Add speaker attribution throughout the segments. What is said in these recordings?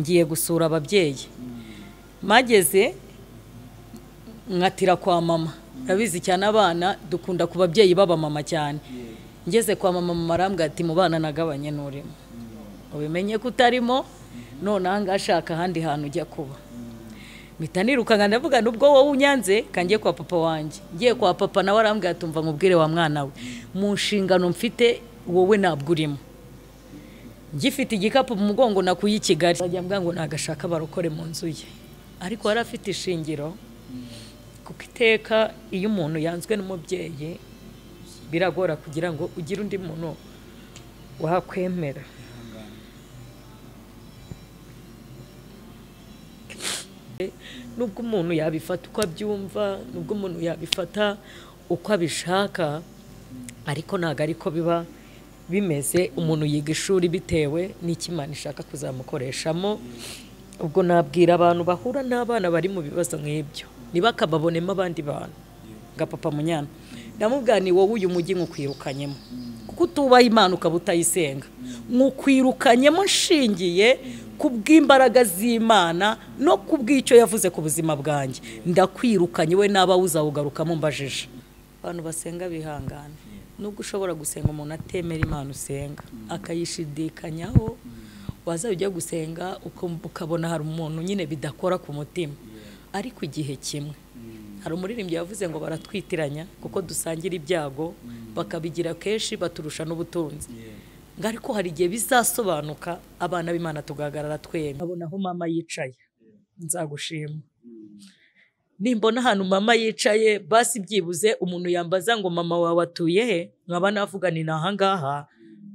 Speaker 1: ngiye gusura ababyeyi mageze nkatira kwa mama rabizi cyane abana dukunda ku babyeyi baba mama cyane ngeze kwa mama marambwa ati mu bana nagabanye nurimo ubimenye ko utarimo none angashaka handi hantu ujya kuba mitaniruka ndavuga nubwo wowe unyanze kangiye kwa papa wanje ngiye kwa papa nawe arambwa atumva nkubwire wa mwana we mu nshingano mfite wowe nabwo urimo ngifite igikapu mu mugongo nakuye Kigali ajya mbwa ngo nagashaka barokore mu nzu ye ariko arafite ishingiro kuko iteka iyo umuntu yanzwe n'umubyeyi biragora kugira ngo ugire undi muntu wakwemera nubwo umuntu yabifata uko abyumva nubwo umuntu yabifata uko abishaka ariko ntago ariko biba bimeze umuntu yiga ishuri bitewe n'ikimana ishaka kuzamukoreshamo ubwo nabwira abantu bahura n'abana bari mu bibazo nk'ibyo niba kababonemo abandi bantu gapapa munyana ndamubwira ni wowe uyu mujyi nkukwirukanyemo kuko utubaha Imana ukaba utayisenga nkukwirukanyemo nshingiye kubw'imbaraga z'Imana no kubw'icyo yavuze ku buzima bwanjye ndakwirukanye we naba uzawugarukamo mbajije abantu basenga bihangana nubwo ushobora gusenga umuntu atemera Imana usenga akayishidikanyaho waza ujya gusenga ukabona hari umuntu nyine bidakora ku mutima ariko igihe kimwe hari umuririmbyi yavuze ngo baratwitiranya kuko dusangira ibyago bakabigira kenshi baturusha n'ubutunzi ariko hari igihe bizasobanuka abana b'Imana tugahagarara twemye abona aho mama yicaye nzagushima nimbona ahantu mama yicaye basi byibuze umuntu yambaza ngo mama wawe atuye he nkaba navuga ni nahangaha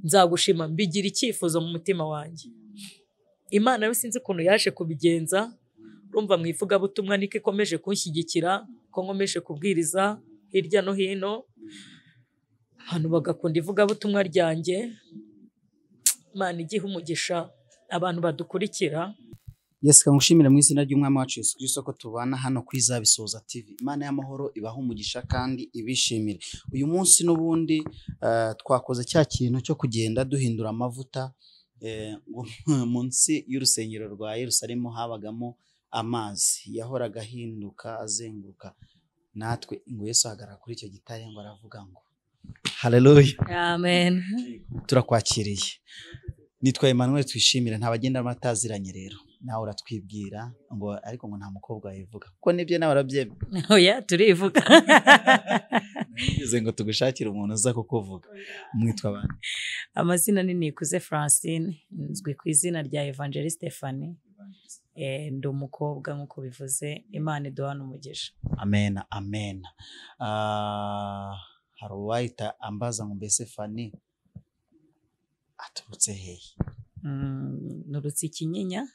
Speaker 1: nzagushima mbigira icyifuzo mu mutima wanjye Imana yo sinzi ukuntu yaje kubigenza urumva mu ivugabutumwa niko ikomeje kunshyigikira ko nkomeje kubwiriza hirya no hino hano bagakunda ivugabutumwa ryanjye Imana igihe umugisha abantu badukurikira
Speaker 2: Yes kangushimira mu izina ry'umwami wacu Yesu Kristo ko tubana hano kwizabisoza TV Imana y'amahoro ibaho umugisha kandi ibishimire uyu munsi n'ubundi twakoze cya kintu cyo kugenda duhindura amavuta munsi y'urusengero rwa Yerusalemu habagamo amazi yahoraga ahinduka azenguruka natwe ngo Yesu ahagarara kuri icyo gitare ngo aravuga ngo Haleluya
Speaker 1: Amen
Speaker 2: turakwakiriye nitwa Emmanuel twishimira ntabagenda bataziranye rero nawe uratwibwira ngo ariko ngo nta mukobwa yivuga kuko nibyo nawe arabyemera
Speaker 1: oya turivuga
Speaker 2: nigeze ngo tugushakire umuntu uza kukuvuga mwitwa abantu
Speaker 1: amazina ni Nikuze Francine nzwi ku izina rya Evangeliste Stephanie ndi umukobwa nkuko bivuze Imana iduhana umugisha
Speaker 2: amen amen hari uwahita ambaza ngo mbese Fani aturutse hehe
Speaker 1: nurutse Kinyinya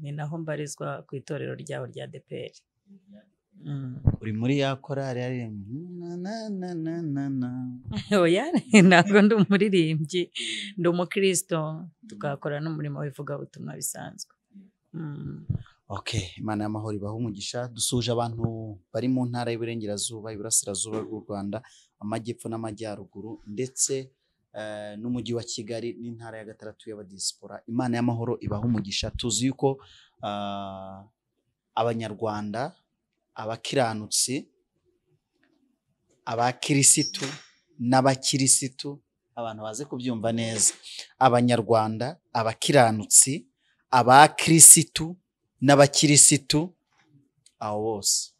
Speaker 1: ni naho mbarizwa ku itorero ryaho rya DPR
Speaker 2: uri muri ya korali ari
Speaker 1: oya ntabwo ndi umuririmbyi ndi umukristo tukakora n'umurimo w'ivugabutumwa bisanzwe
Speaker 2: Okay Imana y'amahoro ibaho umugisha dusuje abantu bari mu ntara y'Iburengerazuba Iburasirazuba bw'u Rwanda amajyepfo n'amajyaruguru ndetse n'umujyi wa Kigali n'intara ya gatandatu y'abadiaspora Imana y'amahoro ibaho umugisha tuzi yuko abanyarwanda abakiranutsi abakirisitu n'abakirisitu abantu baze kubyumva neza abanyarwanda abakiranutsi abakirisitu n'abakirisitu aho bose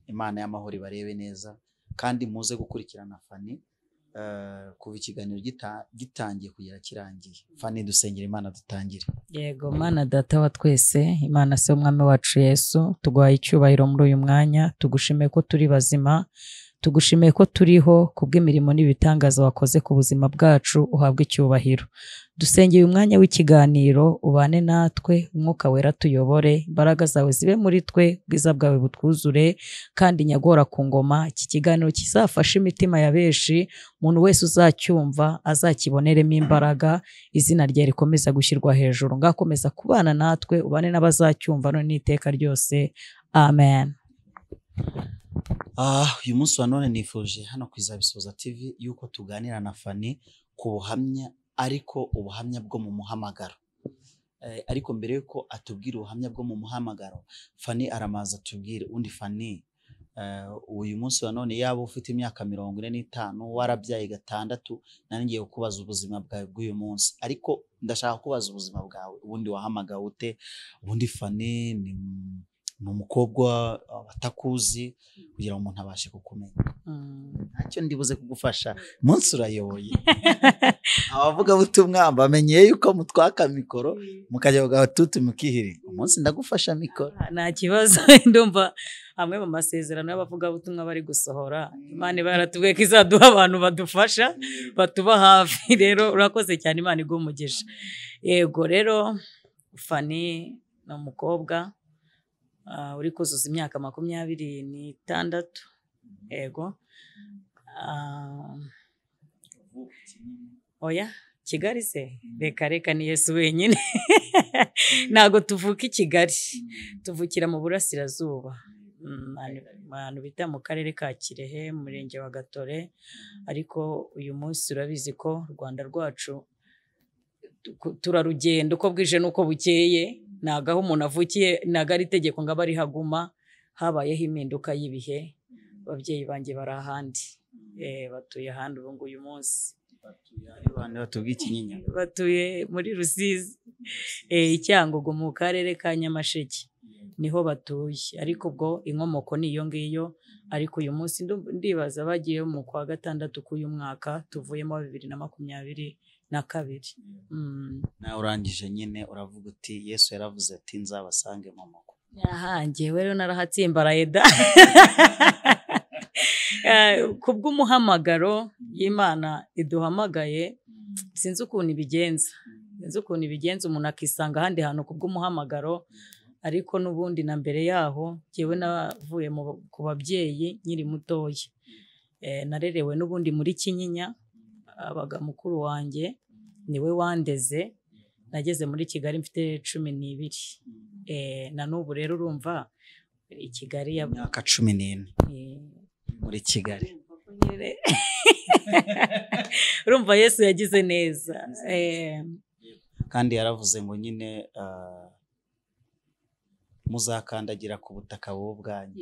Speaker 2: Imana y'amahoro ibarebe neza kandi muze gukurikirana Fani kuva ikiganiro gitangiye kugera kirangiye Fani dusengera Imana dutangire
Speaker 1: yego Mana data wa twese Imana se umwami wacu Yesu tuguhaye icyubahiro muri uyu mwanya tugushimiye ko turi bazima tugushimiye ko turiho kubw'imirimo n'ibitangaza wakoze ku buzima bwacu uhabwe icyubahiro dusengeye umwanya w'ikiganiro ubane natwe umwuka wera tuyobore imbaraga zawe zibe muri twe bwiza bwawe butwuzure kandi nyagora ku ngoma iki kiganiro kizafasha imitima ya benshi umuntu wese uzacyumva azakiboneremo imbaraga izina rye rikomeza gushyirwa hejuru ngakomeza kubana natwe ubane n'abazacyumva no n'iteka ryose amen
Speaker 2: uyu munsi wa none nifuje hano kwizabisoza TV yuko tuganira na Fani ku buhamya ariko ubuhamya bwo mu muhamagaro ariko mbere yuko atubwira ubuhamya bwo mu muhamagaro, Fanny aramaza atubwire undi Fanny, uyu munsi wa none yaba ufite imyaka 45 warabyaye 6, nari ngiye kukubaza ubuzima bwawe bw'uyu munsi, ariko ndashaka kubaza ubuzima bwawe ubundi wahamagawe ute? Ubundi Fanny ni umukobwa batakuzi kugira ngo umuntu abashe kukumenya. Ntacyo ndibuze kugufasha, umunsi urayoboye. Abavuga butumwa bamenyeye yuko mutwaka mikoro mukajya gatutu mukihiri, umunsi ndagufasha mikoro.
Speaker 3: Nta kibazo, ndumva amwe mu masezerano y'abavuga butumwa bari gusohora, Imana baratubwiye ko izaduha abantu badufasha batuba hafi. Rero urakoze cyane, Imana iguhe umugisha. Yego, rero Fanny ni umukobwa uri kuzuza imyaka 26. Yego, oya Kigali se, reka ni Yesu wenyine. Ntago tuvuka i Kigali, tuvukira mu burasirazuba, ahantu bita mu karere ka Kirehe, mu murenge wa Gatore. Ariko uyu munsi urabizi ko u Rwanda rwacu turarugenda uko bwije n'uko bukeye, ntago aho umuntu avukiye ntago ari itegeko ngo abe ari haguma. Habayeho impinduka y'ibihe, ababyeyi banjye bari ahandi, batuye ahandi ubu nguyu munsi. Batuye muri Rusizi, Icyangugu mu karere ka Nyamasheke niho batuye, ariko ubwo inkomoko ni iyo ngiyo. Ariko uyu munsi ndibaza bagiye mu kwa 6 k'uyu mwaka tuvuyemo 2022.
Speaker 2: Nawe urangije nyine uravuga uti Yesu yaravuze ati nzabasange mu moko.
Speaker 3: Njyewe rero narahatsimbaraye da. Kubw'umuhamagaro y'Imana iduhamagaye, sinzi ukuntu ibigenza, umuntu akisanga ahandi hantu kubw'umuhamagaro. Ariko n'ubundi na mbere yaho njyewe navuye ku babyeyi nkiri mutoya, narerewe n'ubundi muri Kinyinya. Abaga mukuru wanjye niwe wandeze, nageze muri Kigali mfite 12. Na n'ubu rero urumva i Kigali
Speaker 2: imyaka 14 muri Kigali.
Speaker 3: Urumva Yesu yagize neza,
Speaker 2: kandi yaravuze ngo nyine muzakandagira ku butaka bwanyu.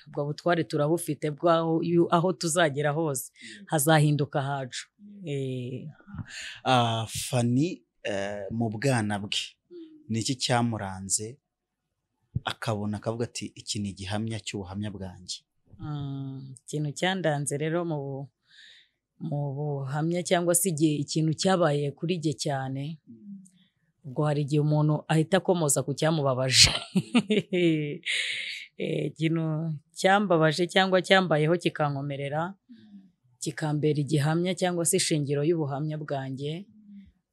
Speaker 3: Ubwo butware turabufite bwaho aho tuzagera hose hazahinduka hacu.
Speaker 2: Fanny mu bwana bwe niki cyamuranze akabona akavuga ati iki ni igihamya cy'ubuhamya bwanjye?
Speaker 3: Ikintu cyandanze rero mu buhamya cyangwa se ikintu cyabaye kuri jye cyane, ubwo hari igihe umuntu ahita akomoza ku cyamubabaje. Ikintu cyambabaje cyangwa cyambayeho kikankomerera, kikambera igihamya cyangwa se ishingiro y'ubuhamya bwanjye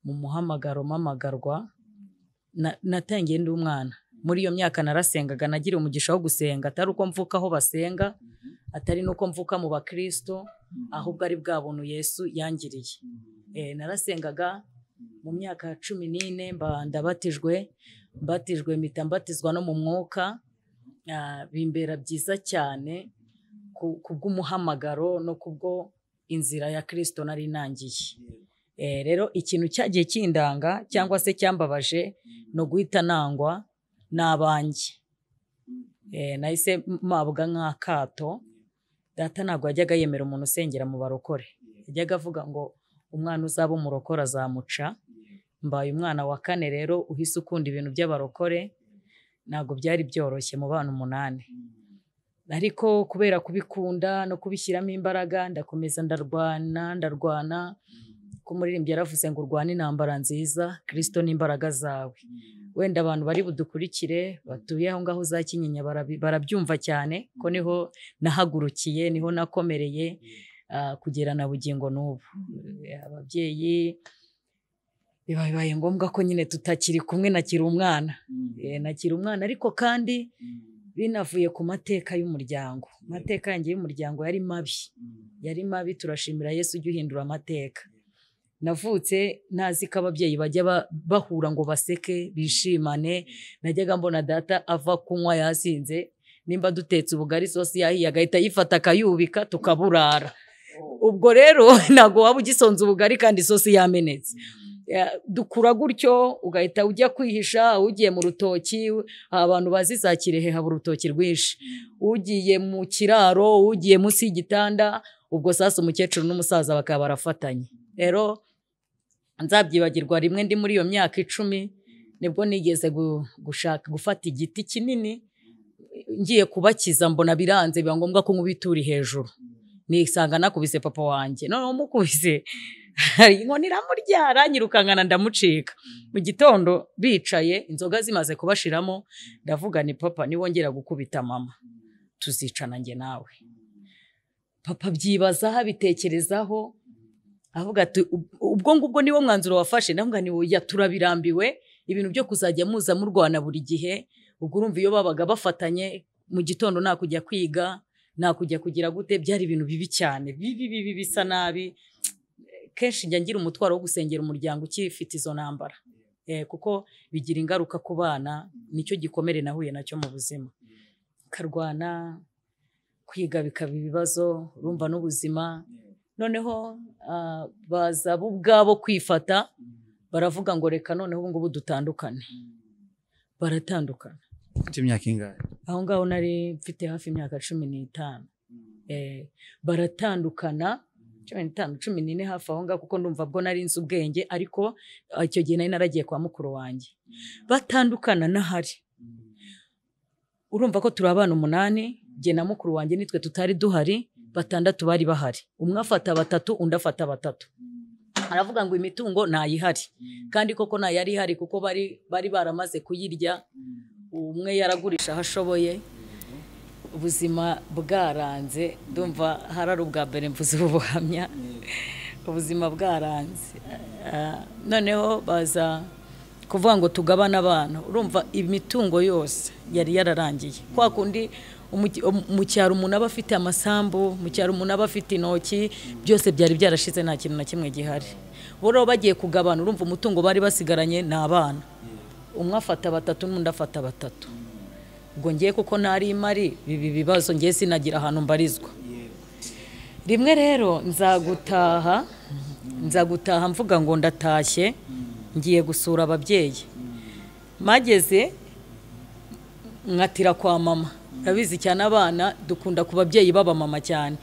Speaker 3: mu muhamagaro mpamagarwa. Natangiye ndi umwana, muri iyo myaka narasengaga, nagira umugisha wo gusenga, atari uko mvuka aho basenga, atari nuko mvuka mu bakristo, ahubwo ari bwa buntu Yesu yangiriye. Narasengaga mu myaka 14 ndabatijwe mpita mbatizwa no mu mwuka. Bimbera byiza cyane kubw'umuhamagaro no kubwo inzira ya Kristo nari nangiye. Rero ikintu cyagiye kindanga cyangwa se cyambabaje no guhita nangwa n'abanjye. Nahise mabwa nk'akato. Data ntabwo yajyaga yemera umuntu usengera mu barokore, yajyaga avuga ngo umwana uzaba umurokore azamuca. Mbaye umwana wa 4 rero uhise ukunda ibintu by'abarokore, ntabwo byari byoroshye mu bana 8. Ariko kubera kubikunda no kubishyiramo imbaraga, ndakomeza ndarwana. Ko umuririmbyi yaravuze ngo urwane intambara nziza, Kristo n'imbaraga zawe. Wenda abantu bari budukurikire batuye aho ngaho za Kinyinya barabyumva cyane ko niho nahagurukiye, niho nakomereye kugera na bugingo n'ubu. Ababyeyi bibaye ngombwa ko nyine tutakiri kumwe, nakiri umwana. Nakiri umwana, ariko kandi binavuye ku mateka y'umuryango. Amateka yanjye y'umuryango yari mabi. Turashimira Yesu ujya uhindura amateka. Navutse ntazi ko ababyeyi bajya bahura ngo baseke bishimane. Najyaga mbona data ava kunywa yasinze, nimba dutetse ubugari sosi yahiye agahita yifata akayubika tukaburara. Ubwo rero ntago waba ugisonza ubugari kandi sosi yamenetse. dukura gutyo ugahita ujya kwihisha, ugiye mu rutoki, abantu bazi za Kirehe haba urutoki rwinshi, ugiye mu kiraro, ugiye munsi y'igitanda, ubwo sasa umukecuru n'umusaza bakaba barafatanye. Rero nzabyibagirwa rimwe ndi muri iyo myaka 10 nibwo nigeze gushaka gufata igiti kinini ngiye kubakiza, mbona biranze, biba ngombwa ko nkubituri hejuru, nisanga nakubise papa wanjye. None mukubise inkoni iramurya, aranyirukankana ndamucika. Mu gitondo bicaye inzoga zimaze kubashiramo, ndavuga ni papa niwongera gukubita mama tuzicana njye nawe. Papa byibaza bitekerezaho, avuga ati ubwo ngubwo niwo mwanzuro wafashe. Ndavuga ni oya, turabirambiwe ibintu byo kuzajya muza murwana buri gihe. Ubwo urumva iyo babaga bafatanye mu gitondo nta kujya kwiga, nta kujya kugira gute, byari ibintu bibi cyane, bibi bisa nabi. Kenshi njya ngira umutwaro wo gusengera umuryango ukifite izo ntambara, kuko bigira ingaruka ku bana. Nicyo gikomere nahuye nacyo mu buzima, karwana kwiga bikaba ibibazo, urumva n'ubuzima. Noneho baza bo ubwabo kwifata, baravuga ngo reka noneho ubu ngubu dutandukane. Baratandukana.
Speaker 2: Ufite imyaka ingahe?
Speaker 3: Aho ngaho nari mfite hafi imyaka 15. Baratandukana 15, 14 hafi aho ngaho, kuko ndumva bwo nari nzi ubwenge, ariko icyo gihe nari naragiye kwa mukuru wanjye. Batandukana nahari, urumva ko turi abana 8, jye na mukuru wanjye nitwe tutari duhari, 6 bari bahari. Umwe afata 3, undi afata 3. Aravuga ngo imitungo nayihari, kandi koko nayari ihari, kuko bari baramaze kuyirya. Umwe yaragurisha hashoboye, ubuzima bwaranze. Ndumva harari ubwa mbere mvuze ubuhamya, ubuzima bwaranze. Noneho baza kuvuga ngo tugabana abana. Urumva imitungo yose yari yararangiye. Kwa kundi mu cyaro umuntu aba afite amasambu, mu cyaro umuntu aba afite intoki, byose byari byarashize, nta kintu na kimwe gihari. Boro bagiye kugabana, urumva umutungo bari basigaranye ni abana. Umwe afata 3, n'undi afata 3. Ubwo ngiye kuko nari imari bibi bibazo, ngiye sinagira ahantu mbarizwa. Rimwe rero nzagutaha mvuga ngo ndatashye, ngiye gusura ababyeyi. Mageze nkatira kwa mama, rabizi cyane abana dukunda ku babyeyi baba mama cyane.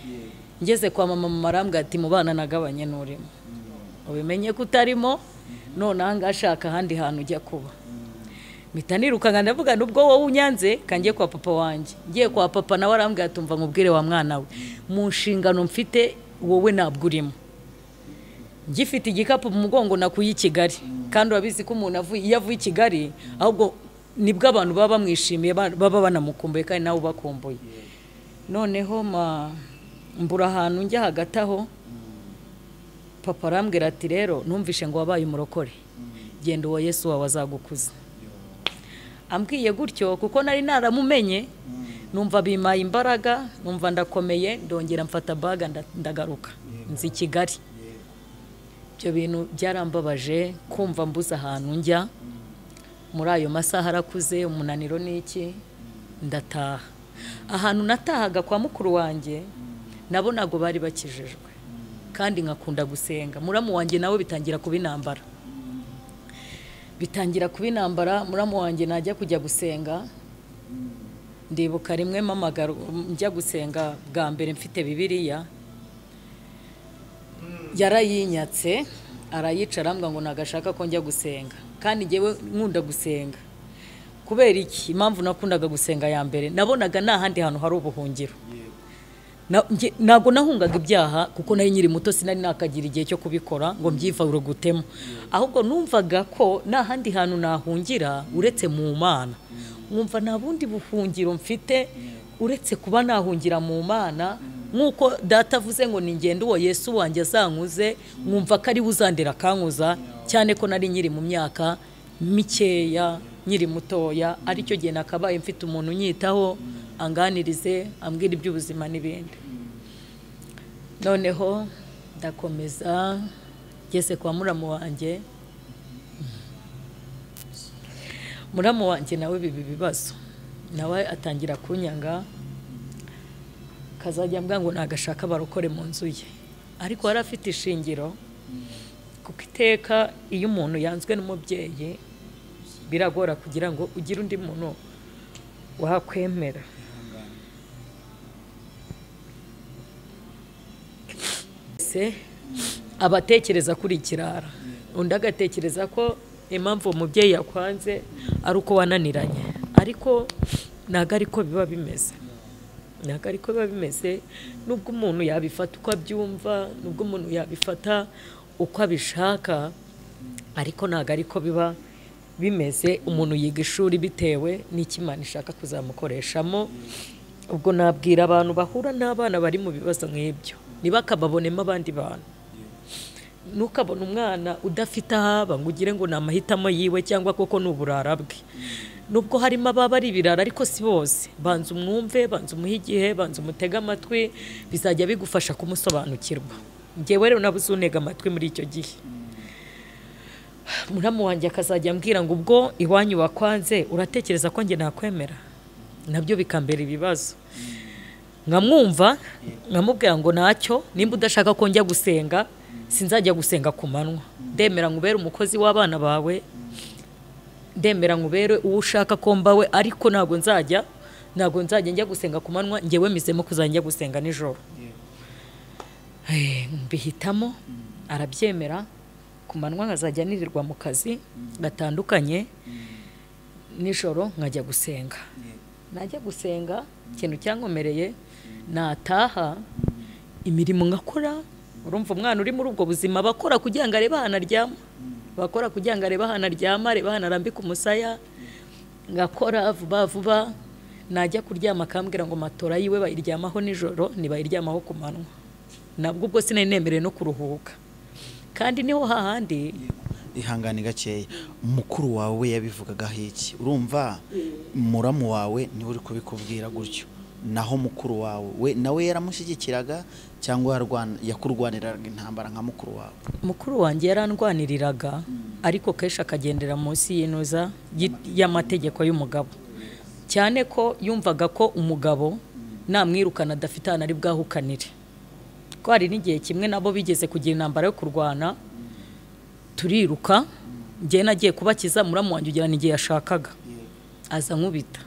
Speaker 3: Ngeze kwa mama, mama arambwira ati mu bana nagabanye n'urimo, ubimenye ko utarimo, none anga ashaka handi hantu ujya kuba. Mpita nirukanka ndavuga nubwo wowe unyanze kangiye kwa papa wanjye. Ngiye kwa papa nawe arambwira ati umva nkubwire wa mwana we, mu nshingano mfite wowe ntabwo urimo. Ngifite igikapu mu mugongo nakuye i Kigali, kandi urabizi ko umuntu iyo avuye i Kigali ahubwo nibwo abantu baba bamwishimiye, baba banamukumbuye kandi nawe bakumbuye. Noneho mbura ahantu njya hagati aho, papa arambwira ati rero numvishe ngo wabaye umurokore, genda uwo Yesu wawe azagukuza. Ambwiye gutyo kuko nari naramumenye, numva bimaye imbaraga, numva ndakomeye, ndongera mfata baga ndagaruka nzi Kigali. Byo bintu byarambabaje kumva mbuza ahantu njya. Muri ayo masaha arakuze, umunaniro n'iki, ndataha. Ahantu natahaga kwa mukuru wanjye nabo nago bari bakijijwe, kandi nkakunda gusenga. Muramu wanjye nawe bitangira kubinambara. Muramu wanjye najya kujya gusenga. Ndibuka rimwe mamagara njya gusenga bwa mbere mfite Bibiliya, yarayinyatse arayicara ambwa ngo nagashaka ko njya gusenga, kandi ngewe nkunda gusenga. Kubera iki? Impamvu nakundaga gusenga ya mbere, nabonaga nta handi hantu hari ubuhungiro. Nago nahungaga ibyaha kuko nari nyiri muto, sinari nakagira igihe cyo kubikora ngo mbyivure gutema. Ahubwo numvaga ko nta handi hantu nahungira uretse mu Mana. Mwumva nta bundi buhungiro mfite uretse kuba nahungira mu Mana. Nkuko data avuze ngo ningende uwo Yesu wanjye azankuze, mwumva ko ari uzandera kankuza, cyane ko nari nyiri mu myaka mikeya, nyiri mutoya, ari cyo gihe nakabaye mfite umuntu unyitaho, anganirize, ambwira iby'ubuzima n'ibindi. Noneho ndakomeza ngeze kwa muramu wanjye. Muramu wanjye nawe bibi bibazo, nawe atangira kunyanga, kazajya mbwa ngo nagashaka barokore mu nzu ye. Ariko yari afite ishingiro
Speaker 1: kuko iteka iyo umuntu yanzwe n'umubyeyi biragora kugira ngo ugire undi muntu wakwemera. Abatekereza kuri ikirara, undi agatekereza ko impamvu umubyeyi yakwanze ari uko wananiranye, ariko ntabwo ariko biba bimeze. Ntabwo ariko biba bimeze, nubwo umuntu yabifata uko abyumva, nubwo umuntu yabifata uko abishaka, ariko ntabwo ariko biba bimeze. Umuntu yiga ishuri bitewe n'icyo Imana ishaka kuzamukoreshamo. Ubwo nabwira abantu bahura n'abana bari mu bibazo nk'ibyo, ntibakababonemo abandi bantu. Ntukabona umwana udafite ahaba ngo ugire ngo ni amahitamo yiwe cyangwa koko ni uburara bwe. Nubwo harimo ababa ari ibirara ariko si bose. Banza umwumve, banza umuhe igihe, banza umutege amatwi, bizajya bigufasha kumusobanukirwa. Njyewe rero nabuze untega amatwi muri icyo gihe. Muramu wanjye akazajya ambwira ngo ubwo iwanyu wakwanze uratekereza ko njye nakwemera? Nabyo bikambera ibibazo. Nkamwumva, nkamubwira ngo ntacyo, nimba udashaka ko njya gusenga, sinzajya gusenga ku manywa. Ndemera nkubere umukozi w'abana bawe, ndemera nkubere uwo ushaka ko mbawe, ariko ntabwo nzajya njya gusenga ku manywa, njyewe mizemo kuzajya gusenga nijoro. Mbihitamo, arabyemera. Ku manywa nkazajya nirirwa mu kazi gatandukanye, nijoro nkajya gusenga. Najya gusenga, ikintu cyankomereye, nataha imirimo ngakora. Urumva umwana uri muri ubwo buzima bakora kugira ngo arebe ahantu aryama, bakora kugira ngo arebe ahantu aryama, arebe ahantu arambika umusaya, ngakora vuba. Najya kuryama akambwira ngo matora yiwe bayiryamaho nijoro, ntibayiryamaho ku manywa. Nabwo ubwo sinari nemerewe no kuruhuka, kandi niho hahandi.
Speaker 2: Ihangane gakeya, mukuru wawe yabivugagaho iki? Urumva muramu wawe niwe uri kubikubwira gutyo, naho mukuru wawe we nawe yaramushyigikiraga cyangwa yakurwaniraga intambara nka mukuru wawe? Mukuru
Speaker 1: wanjye yarandwaniriraga, ariko kenshi akagendera munsi y'inoza y'amategeko y'umugabo, cyane ko yumvaga ko umugabo namwirukana adafite ahantu ari bwahukanire. Ko hari n'igihe kimwe nabo bigeze kugira intambara yo kurwana, turiruka, njye nagiye kubakiza, muramu wanjye ugira n'igihe yashakaga aza nkubita.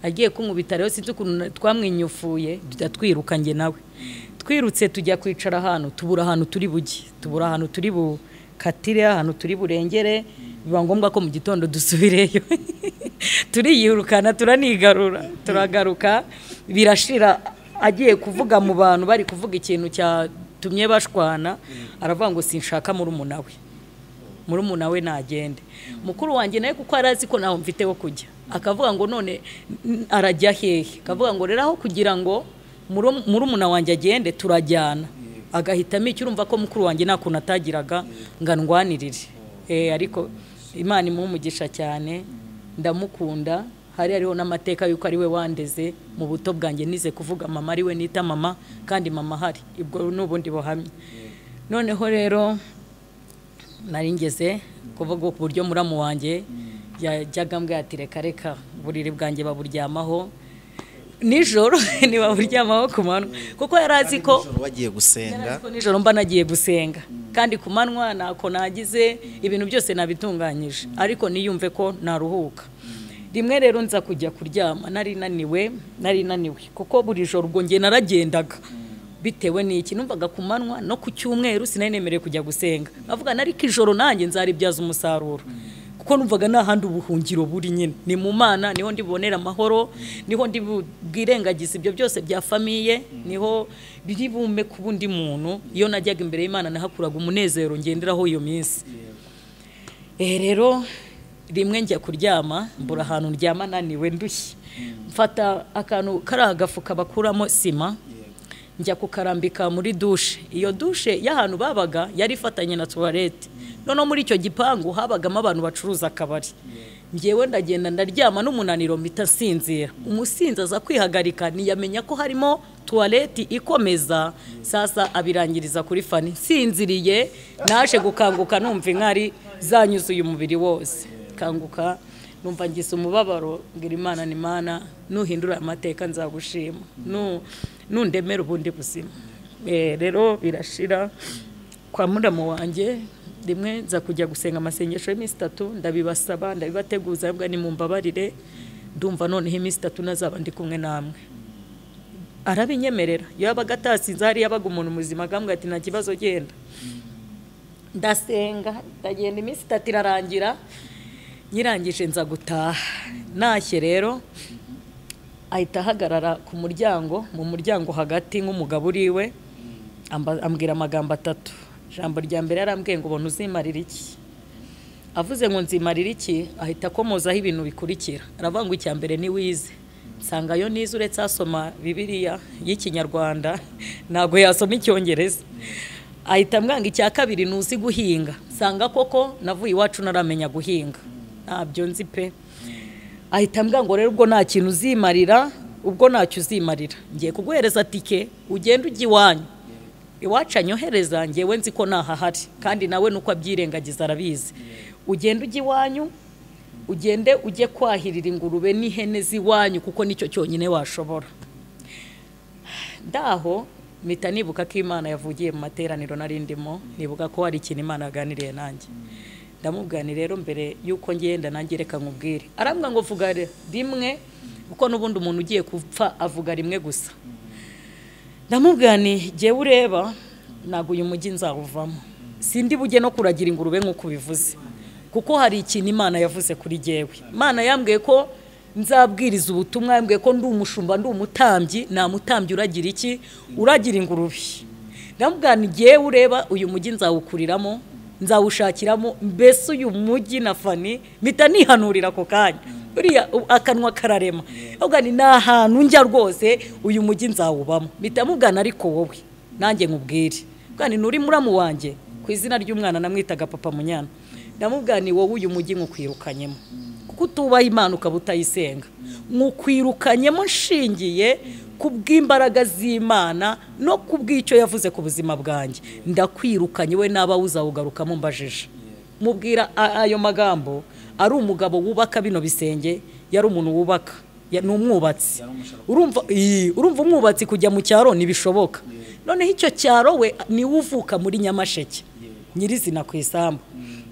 Speaker 1: Agiye kunkubita rero sinzi ukuntu twamwinyufuye, twiruka njye nawe. Twirutse tujya kwicara ahantu, tubura ahantu turi bugi, tubura ahantu turi bukatire, ahantu turi burengere, biba ngombwa ko mu gitondo dusubireyo. Turiyirukana, turanigarura, turagaruka, birashira. Agiye kuvuga mu bantu bari kuvuga ikintu cyatumye bashwana, aravuga ngo sinshaka murumuna we nagende. Mukuru wanjye nawe kuko arazi ko naho mfite wo kujya, akavuga ngo none arajya hehe, akavuga ngo rero aho kugira ngo murumuna wanjye agende turajyana, agahitamo icyo. Urumva ko mukuru wanjye nta kuntu atagiraga ngo andwanirire. Ariko Imana imumugisha cyane, ndamukunda. Hari hariho n'amateka yuko ari we wandeze mu buto bwanjye, nize kuvuga mama ari we nita mama, kandi mama hari. Ibwo n'ubundi buhamye. Noneho rero nari ngeze kuvuga ku buryo muramu wanjye yajyaga mbwira ati reka uburiri bwanjye baburyamaho nijoro, ntibaburyamaho ku manywa, kuko yari azi ko
Speaker 2: wagiye gusenga,
Speaker 1: nijoro mba nagiye gusenga, kandi ku manywa ntako nagize, ibintu byose nabitunganyije, ariko niyumve ko naruhuka. Rimwe rero nza kujya kuryama, nari naniwe, kuko buri joro ubwo ngiye naragendaga, bitewe n'iki numvaga ku manywa no ku cyumweru sinari nemerewe kujya gusenga. Avuga nari kijoro nanjye nzaribyaza umusaruro, kuko numvaga nahandi ubuhungiro buri nyine ni mu Mana, niho ndibonera amahoro, niho ndibwirengagiza ibyo byose bya famiye, niho biri bume ku bundi muntu. Iyo najyaga imbere y'Imana nahakuraga umunezero ngenderaho iyo minsi. Rero rimwe njya kuryama, mbura ahantu ndyama naniwe ndushye, mfata akantu kari agafuka bakuramo sima, njya kukarambika muri dushe. Iyo dushe y'ahantu babaga yari ifatanye na toilette. Noneho muri icyo gipangu habagamo abantu bacuruza akabari. Njyewe ndagenda ndaryama n'umunaniro mpita sinzira. Umusinzi aza kwihagarika, niyamenya ko harimo toilette ikomeza, sasa abirangiriza kuri fani. Sinziriye, naje gukanguka numva inkari zanyuzuye umubiri wose. Kanguka numva ngise umubabaro, ngira Imana ni Imana, nuhindura amateka nzagushima, nundemera ubundi buzima. Rero birashira kwa muramu wanjye rimwe nza kujya gusenga amasengesho y'iminsi 3 ndabibasaba ndabibateguza mbwa ni mumbabarire ndumva noneho iminsi 3 nazaba ndi kumwe namwe arabinyemerera yabaga atasinze hari yabaga umuntu muzima gambwa ati nta kibazo genda ndasenga ndagenda iminsi 3 irarangira nyirangije nza gutaha nashye rero ahita ahagarara ku muryango mu muryango hagati nk'umugabo uriwe ambwira amagambo 3 ijambo rya mbere yarambwiye ngo ubona uzimarira iki avuze ngo nzimarira iki ahita akomozaho ibintu bikurikira aravuga ngo icya mbere ni wize nsanga yo nize uretse asoma Bibiliya y'Ikinyarwanda ntago yasoma Icyongereza ahita ambwanga icya kabiri nuzi guhinga nsanga koko navuye iwacu naramenya guhinga ntabyo nzi pe ahita ambwanga ngo rero ubwo nta kintu uzimarira ubwo ntacyo uzimarira ngiye kuguhereza tike ugenda ujya iwanyu iwacu anyohereza ngewe nzi ko nahahari kandi nawe nuko abyirengagiza arabizi ugenda ujya iwanyu ugende ujye kwahirira ingurube n'ihene z'iwanyu kuko nicyo cyonyine washobora ndaho mpita nibuka ko Imana yavugiye mu materaniro narindimo nibuka ko hari ikintu Imana yaganiriye nanjye ndamubwani rero mbere yuko ngenda nanjye reka nkubwire arambwa ngo vuga rimwe kuko nubundi umuntu ugiye kupfa avuga rimwe gusa ndamubwani je ureba nago uyu mujyi nzawuvamo sindi bujye no kuragira ingurube nkuko bivuze kuko hari ikintu Imana yavuze kuri jewe Imana yambwiye ko nzabwiriza ubutumwa yambwiye ko ndi umushumba ndi umutambyi na mutambyi uragira iki uragira ingurube ndamubwani je ureba uyu mujyi nzawukuriramo nzawushakiramo mbese uyu mujyi na Fani mpita nihanurira ko kanya uriya akanwa kararema ubwo ni nahantu njya rwose uyu mujyi nzawubamo mpita mugana ariko wowe nanjye nkubwire bwani nuri muramu wanjye ku izina ry'umwana namwitaga papa Munyana ndamubwani wowe uyu mujyi nkukwirukanyemo kuko utubaha Imana ukabutayisenga nkukwirukanyemo nshingiye kubw'imbaraga z'Imana no kubw'icyo yavuze ku buzima bwanjye ndakwirukanye we naba uzawugarukamo mbajije mubwira ayo magambo ari umugabo wubaka bino bisenge yari umuntu wubaka n'umwubatsi urumva umwubatsi kujya mu cyaro nibishoboka noneho icyo cyaro we ni uvuka muri Nyamasheke nyirizina ku isambu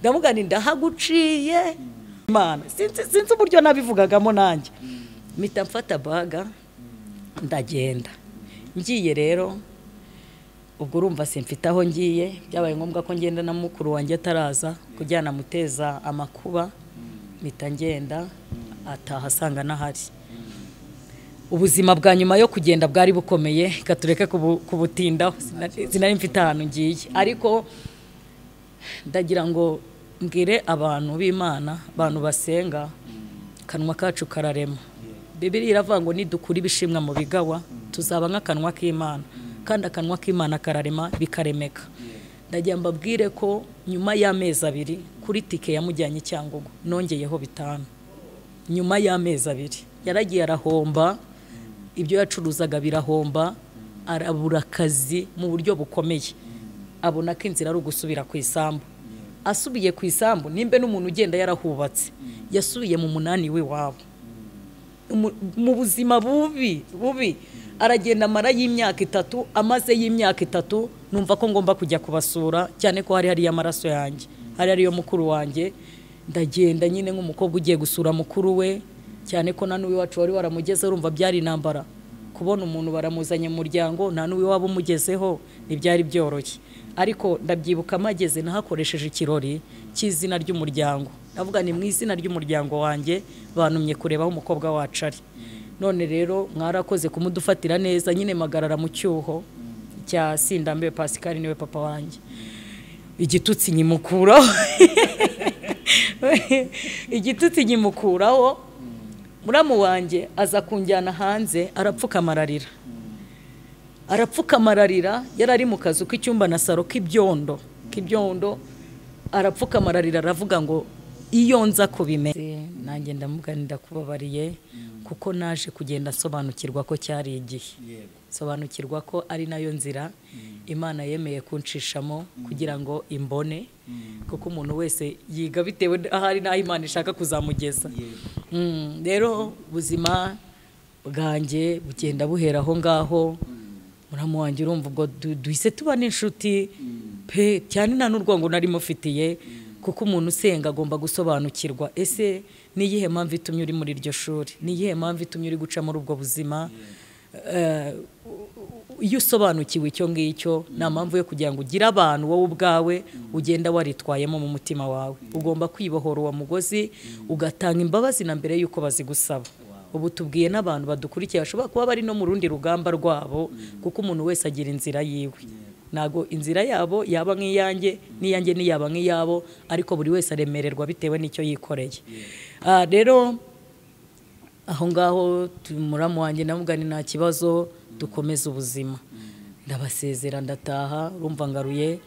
Speaker 1: ndamugani ndahaguciye Imana sinzi uburyo nabivugagamo nanjye mpita mfata baga ndagenda ngiye rero ubwo urumva simfite aho ngiye byabaye ngombwa ko ngenda na mukuru wanjye ataraza kujyana muteza amakuba mpita ngenda ataha asanga nahari ubuzima bwa nyuma yo kugenda bwari bukomeye gatureke kubutindaho sinari mfite ahantu ngiye ariko ndagira ngo mbwire abantu b'Imana abantu basenga kanwa kacu kararema Bibiliya iravuga ngo nidukura ibishimwa mu bigawa tuzaba nk'akanwa k'Imana kandi akanwa k'Imana kararema bikaremeka ndagira mbabwire ko nyuma y'amezi 2 kuri tike yamujyanye Cyangugu nongeyeho 5 nyuma y'amezi 2 yaragiye arahomba ibyo yacuruzaga birahomba arabura akazi mu buryo bukomeye abona ko inzira ari ugusubira ku isambu asubiye ku isambu nimbe n'umuntu ugenda yarahubatse yasubiye mu munani we wabo mu buzima bubi aragenda amara y'imyaka 3 amaze y'imyaka 3 numva ko ngomba kujya kubasura cyane ko hari amaraso yanjye hari ariyo mukuru wanjye ndagenda nyine nk'umukobwa ugiye gusura mukuru we cyane ko nanuwe wacu wari waramugeze urumva byari intambara kubona umuntu baramuzanye mu muryango nta nuwe waba umugezeho ntibyari byoroshye ariko ndabyibuka mageze nahakoresheje ikirori cy'izina ry'umuryango ndavuga ni mu izina ry'umuryango wanjye bantumye kurebaho umukobwa wacu ari none rero mwarakoze kumudufatira neza nyine magarara mu cyuho cya Sindambe Pascal niwe papa wanjye igitutsi nyimukuraho igitutsi nyimukuraho muramu wanjye aza kunjyana hanze arapfukamararira yarari mu kazu k'icyumba na saro k'ibyondo arapfukamararira aravuga ngo iyo nza kubimeze nanjye ndamuganira kubabariye kuko naje kugenda sobanukirwa ko cyari igihe sobanukirwa ko ari nayo nzira Imana yemeye kunshishamo kugira ngo imbone kuko umuntu wese yiga bitewe ahari naho Imana ishaka kuzamugeza rero ubuzima bwanjye bugenda buhera aho ngaho muramu wanjye urumva ubwo duhise tuba n'inshuti
Speaker 3: pe cyane nta n'urwango nari mufitiye kuko umuntu usenga agomba gusobanukirwa ese ni iyihe mpamvu itumye uri muri iryo shuri, ni iyihe mpamvu itumye uri guca muri ubwo buzima. Iyo usobanukiwe icyo ngicyo nta mpamvu yo kugira ngo ugire abantu wowe ubwawe ugenda waritwayemo mu mutima wawe. Ugomba kwibohora uwo mugozi ugatanga imbabazi na mbere y'uko bazigusaba. Ubu tubwiye n'abantu badukurikiye bashobora kuba bari no mu rundi rugamba rwabo kuko umuntu wese agira inzira yiwe. Nago inzira yabo yaba nk'iyanjye n'iyanjye niyaba nk'iyabo ariko buri wese aremererwa bitewe n'icyo yikoreye. Rero aho ngaho muramu wanjye namugani nta kibazo dukomeza ubuzima. Ndabasezera ndataha, urumva ngaruye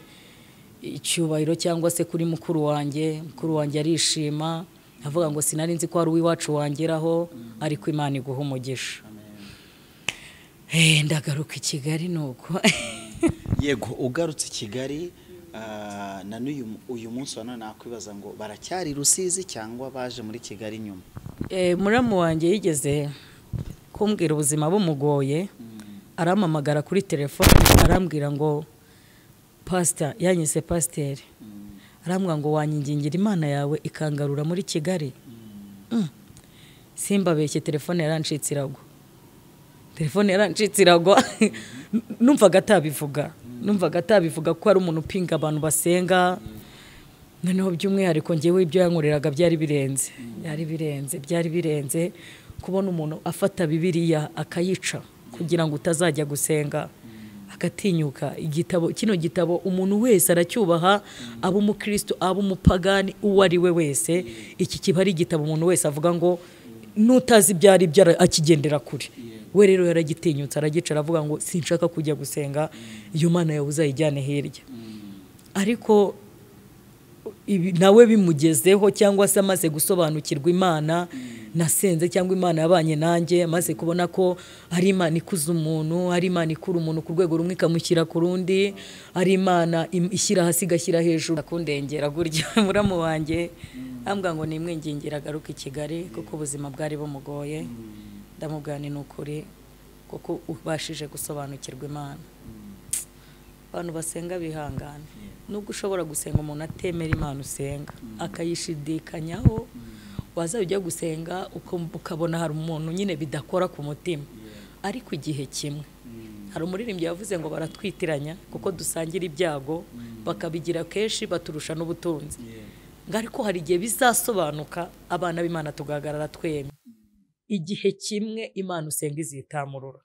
Speaker 3: icyubahiro cyangwa se kuri mukuru wanjye arishima avuga ngo sinari nzi ko ari uw'iwacu wangeraho ariko Imana iguha umugisha. Ndagaruka i Kigali nuko.
Speaker 2: Yego ugarutse i Kigali na uyu munsi wa none nakwibaza ngo baracyari Rusizi cyangwa baje muri Kigali nyuma?
Speaker 3: Muramu wanjye yigeze kumbwira ubuzima bumugoye, arampamagara kuri telefone arambwira ngo pastor, yanyise pasiteri, arambwira ngo wanyingingira Imana yawe ikangarura muri Kigali. Simbabeshye telefone yarancitse iragwa. Numvaga atabivuga ko ari umuntu upinga abantu basenga. Noneho by'umwihariko ngewe ibyo yankoreraga byari birenze kubona umuntu afata Bibiliya akayica kugira ngo utazajya gusenga, agatinyuka. Kino gitabo umuntu wese aracyubaha, aba umukristo aba umupagani uwo ari we wese. Iki kiba ari igitabo umuntu wese avuga ngo nutazi byari akigendera kure. We rero yaragitinyutse aragica aravuga ngo sinshaka kujya gusenga, iyo Mana yawe uzayijyane hirya. Ariko nawe bimugezeho cyangwa se amaze gusobanukirwa Imana nasenze cyangwa Imana yabanye nanjye, amaze kubona ko ari Imana ikuza umuntu, ari Imana ikura umuntu ku rwego rumwe ikamushyira ku rundi, ari Imana ishyira hasi igashyira hejuru. Akundengera gurya muramu wanjye ambwa ngo nimwingingira agaruka i Kigali kuko ubuzima bwari bumugoye. Ndamubwira ni ukuri kuko ubashije gusobanukirwa Imana. Abantu basenga bihangane, nubwo ushobora gusenga umuntu atemera Imana usenga akayishidikanyaho, waza ujya gusenga ukabona hari umuntu nyine bidakora ku mutima. Ariko igihe kimwe hari umuririmbyi yavuze ngo baratwitiranya kuko dusangira ibyago, bakabigira kenshi baturusha n'ubutunzi. Ariko hari igihe bizasobanuka abana b'Imana tugahagarara twemye. Igihe kimwe Imana usenga izitamurura.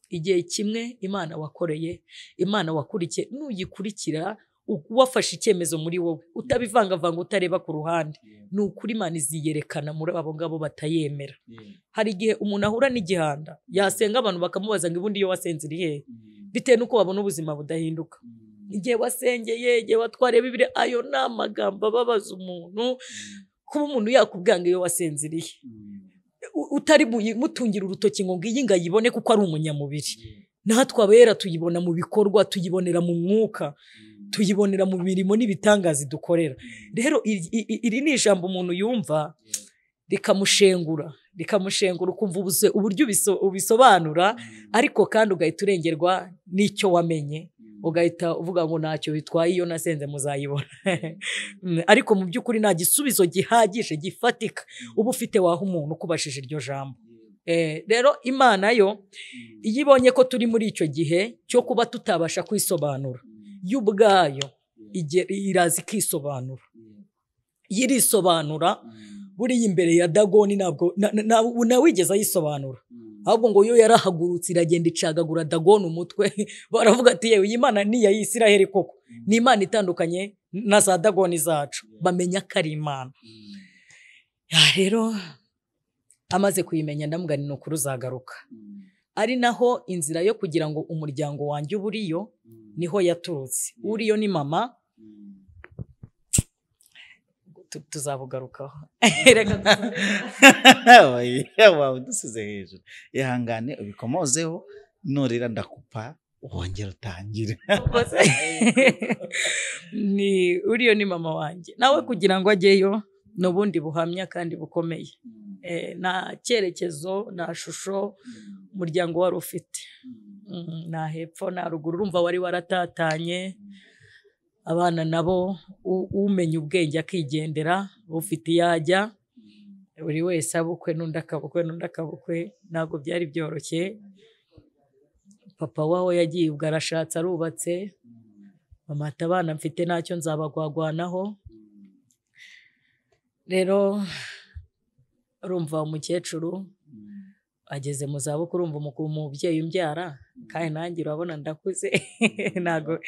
Speaker 3: Igihe kimwe Imana wakoreye, Imana wakurikiye, nuyikurikira wafashe icyemezo muri wowe utabivangavanga utareba ku ruhande, ni ukuri Imana iziyerekana muri abo ngabo batayemera. Hari igihe umuntu ahura n'igihanda yasenga abantu bakamubaza ngo ibundi iyo wasenze iri hehe, bitewe nuko babona ubuzima budahinduka. Igihe wasengeye, igihe watwariye Bibiliya, ayo ni amagambo ababaza umuntu. Kuba umuntu yakubwira ngo iyo wasenze iri he, utari mutungira urutoki ngo ngiyi ngayibone kuko ari umunyamubiri. Natwe abera tuyibona mu bikorwa, tuyibonera mu mwuka, tuyibonera mu mirimo n'ibitangazi dukorera. Rero iri ni ijambo umuntu yumva rikamushengura ukumva uburyo ubisobanura, ariko kandi ugahita urengerwa n'icyo wamenye, ugahita uvuga ngo ntacyo bitwaye iyo nasenze muzayibona. Ariko mu by'ukuri nta gisubizo gihagije gifatika uba ufite waha umuntu ukubashije iryo jambo. Rero Imana yo iyo ibonye ko turi muri icyo gihe cyo kuba tutabasha kwisobanura, yo ubwayo irazi ikisobanura. Yirisobanura buriya imbere ya Dagoni ntabwo nawigeze ayisobanura, ahubwo ngo yo yarahagurutse iragenda icagagura Dagoni umutwe. Baravuga ati yewe iyi Mana ni ya Isiraheli koko, ni Imana itandukanye na za Dagoni zacu. Bamenya ko ari Imana. Rero amaze kuyimenya ndamugana ni ukuri uzagaruka. Ari naho inzira yo kugira ngo umuryango wanjye uburiyo niho yaturutse. Uriyo ni mama, tuzabugarukaho.
Speaker 2: Wawe dusize hejuru. Ihangane ubikomozeho, nurira ndakupa wongera utangire.
Speaker 3: Ni uriyo ni mama wanjye. Nawe kugira ngo ajyeyo n'ubundi buhamya kandi bukomeye. Nta cyerekezo, nta shusho umuryango wari ufite. Nta hepfo nta ruguru, urumva wari waratatanye. abana nabo umenya ubwenge akigendera, ufite iyo ajya, buri wese abukwe n'undi akabukwe, ntabwo byari byoroshye. Papa waho yagiye ubwo arashatse arubatse, mama ati abana mfite ntacyo nzabagwagwanaho. Rero urumva umukecuru ageze mu zabukuru, urumva umubyeyi umbyara, kandi nanjye urabona ndakuze ntabwo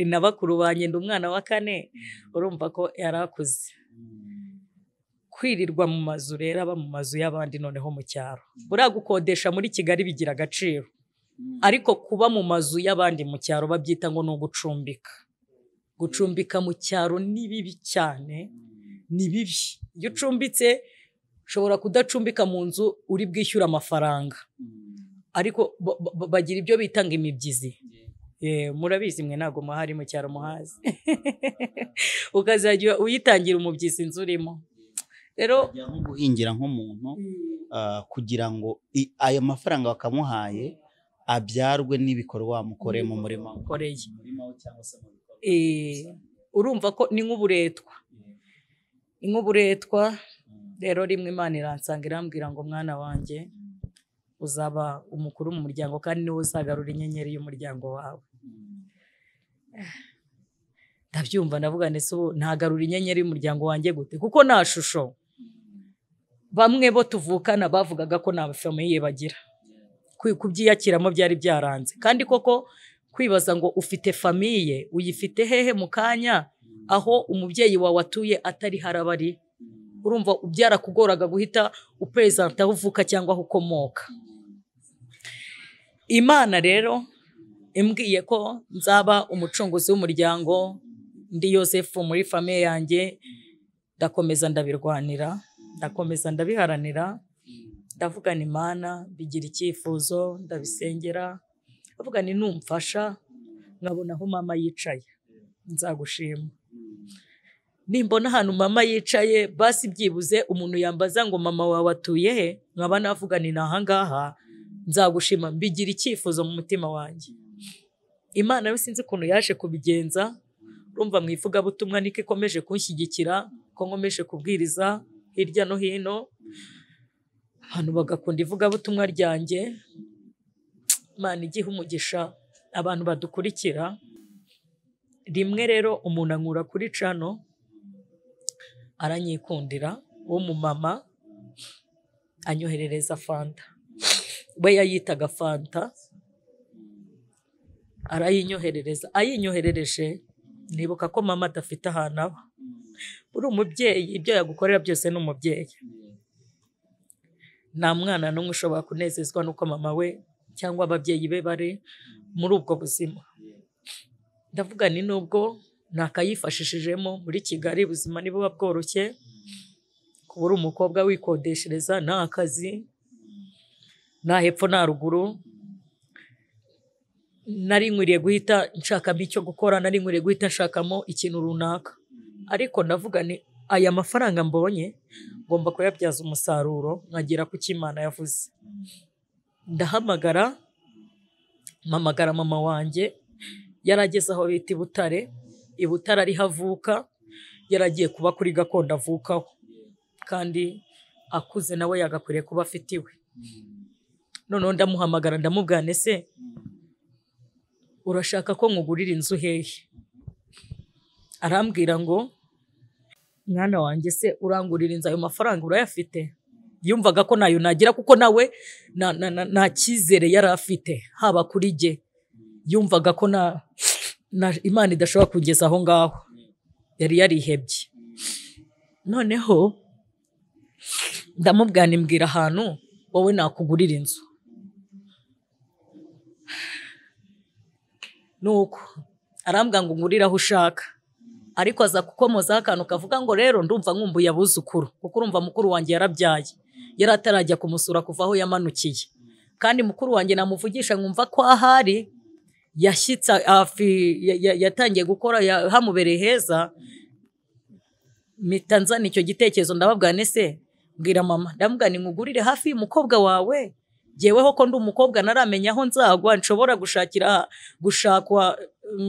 Speaker 3: na bakuru banjye ndi umwana wa 4, urumva ko yari akuze. Kwirirwa mu mazu rero, aba mu mazu y'abandi noneho mu cyaro. Buriya gukodesha muri Kigali bigira agaciro, ariko kuba mu mazu y'abandi mu cyaro babyita ngo ni ugucumbika. Gucumbika mu cyaro ni bibi cyane, ni bibi. Iyo ucumbitse ushobora kudacumbika mu nzu uri bwishyura amafaranga, ariko bagira ibyo bita ngo imibyizi. Murabizi mwe ntabwo muhari mu cyaro muhazi. Ukazajya uyitangira umubyizi inzu urimo. Rero
Speaker 2: nko guhingira nk'umuntu kugira ngo ayo mafaranga bakamuhaye abyarwe n'ibikorwa wamukoreye mu murima
Speaker 3: ukoreye.
Speaker 2: cyangwa se mu bikorwa.
Speaker 3: Urumva ko ni nk'uburetwa. Ni nk'uburetwa. Rero rimwe Imana iransanga irambwira ngo mwana wanjye uzaba umukuru mu muryango, kandi niwe uzagarura inyenyeri y'umuryango wawe. Ndabyumva ndavuga nese ubu ntagarura inyenyeri y'umuryango wanjye gute, kuko nta shusho. Bamwe bo tuvukana bavugaga ko nta famiye bagira, kubyiyakiramo byari byaranze. Kandi koko kwibaza ngo ufite famiye uyifite hehe mu kanya aho umubyeyi wawe atuye atari harabari, urumva byarakugoraga guhita upresenta aho uvuka cyangwa aho ukomoka. Imana rero imbwiye ko nzaba umucunguzi w'umuryango, ndi Yosefu muri famiye yanjye. Ndakomeza ndabirwanira, ndakomeza ndabiharanira, ndavugana Imana, bigira icyifuzo, ndabisengera, ndavuga ni numfasha nkabona aho mama yicaye nzagushima. Nimbona ahantu mama yicaye basi byibuze umuntu yambaza ngo mama wawe atuye he, nkaba navuga ni ahangaha, nzagushima, mbigira icyifuzo mu mutima wanjye. Imana yo sinzi ukuntu yaje kubigenza, urumva mu ivugabutumwa niko ikomeje kunshyigikira, ko nkomeje kubwiriza hirya no hino, abantu bagakunda ivugabutumwa ryanjye. Imana igihe umugisha abantu badukurikira. Rimwe rero umuntu ankura kuri cano aranyikundira, wo mu mama anyoherereza fanta, we yayitaga fanta, arayinyoherereza. Ayinyoherereje nibuka ko mama adafite ahantu aba. Uri umubyeyi, ibyo yagukorera byose ni umubyeyi. Nta mwana n'umwe ushobora kunezezwa nuko mama we cyangwa ababyeyi be bari muri ubwo buzima. Ndavuga ni nubwo nakayifashishijemo muri Kigali, ubuzima nibuba bworoshye, kuba uri umukobwa wikodeshereza, nta akazi, nta hepfo nta ruguru, nari nkwiriye guhita nshakamo icyo gukora, nari nkwiriye guhita nshakamo ikintu runaka. Ariko ndavuga ni aya mafaranga mbonye ngomba kuyabyaza umusaruro, nkagera ku cy'Imana yavuze. Ndahamagara mama wanjye, yarageze aho bita i Butare. I Butare ari havuka, yaragiye kuba kuri gakondo avukaho, kandi akuze nawe yagakwiriye kuba afite iwe. Noneho ndamuhamagara ndamubwira ese urashaka ko nkugurira inzu hehe? Arambwira ngo mwana wanjye se urangurira inzu, ayo mafaranga urayafite? Yumvaga ko nayo nagira, kuko nawe nta cyizere yari afite haba kuri jye. Yumvaga ko Imana idashobora kugeza aho ngaho, yari yarihebye. Noneho ndamubwira nimbwira ahantu wowe nakugurira inzu. Nuko arambwira ngo ngurire aho ushaka, ariko aza kukomozaho akantu kavuga ngo rero ndumva nkumbuye abuzukuru, kuko urumva mukuru wanjye yarabyaye, yari atarajya kumusura kuva aho yamanukiye. Kandi mukuru wanjye namuvugisha nkumva ko ahari yashyitse yatangiye gukora, hamubereye heza. Mpita nzana icyo gitekerezo ndababwira nese mbwira mama, ndamubwira ni nkugurire hafi y'umukobwa wawe, jyeweho ko ndi umukobwa naramenya aho nzagwa, nshobora gushakwa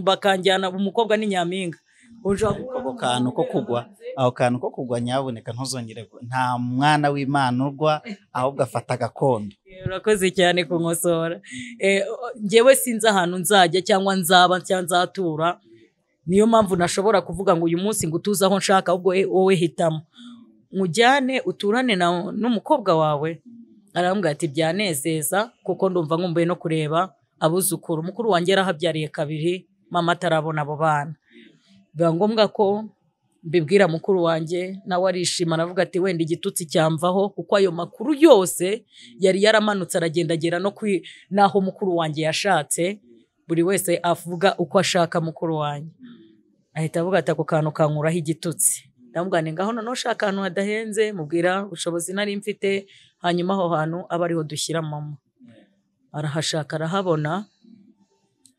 Speaker 3: bakanjyana, umukobwa ni nyampinga,
Speaker 2: ako kantu ko kugwa, aho kantu ko kugwa nyaboneka ntuzongere, nta mwana w'Imana urwa, ahubwo afata gakondo.
Speaker 3: Urakoze cyane kunkosora. Njyewe sinzi ahantu nzajya cyangwa nzaba cyangwa nzatura, niyo mpamvu nashobora kuvuga ngo uyu munsi ngo utuze aho nshaka, ahubwo wowe hitamo mujyane uturane n'umukobwa wawe. Arambwira ati byanezeza kuko ndumva nkumbuye no kureba abuzukuru. Mukuru wanjye yarahabyariye 2, mama atarabona abo bana. Biba ngombwa ko mbibwira mukuru wanjye, nawe arishima aravuga ati wenda igitutsi cyamvaho, kuko ayo makuru yose yari yaramanutse aragendagera no naho mukuru wanjye yashatse. Buri wese avuga uko ashaka mukuru wanjye. Ahita avuga ati ako kantu kankuraho igitutsi. Ndamubwira nti ngaho noneho ushaka ahantu hadahenze, mubwira ubushobozi nari mfite, hanyuma aho hantu aba ariho dushyira mama. Arahashaka arahabona,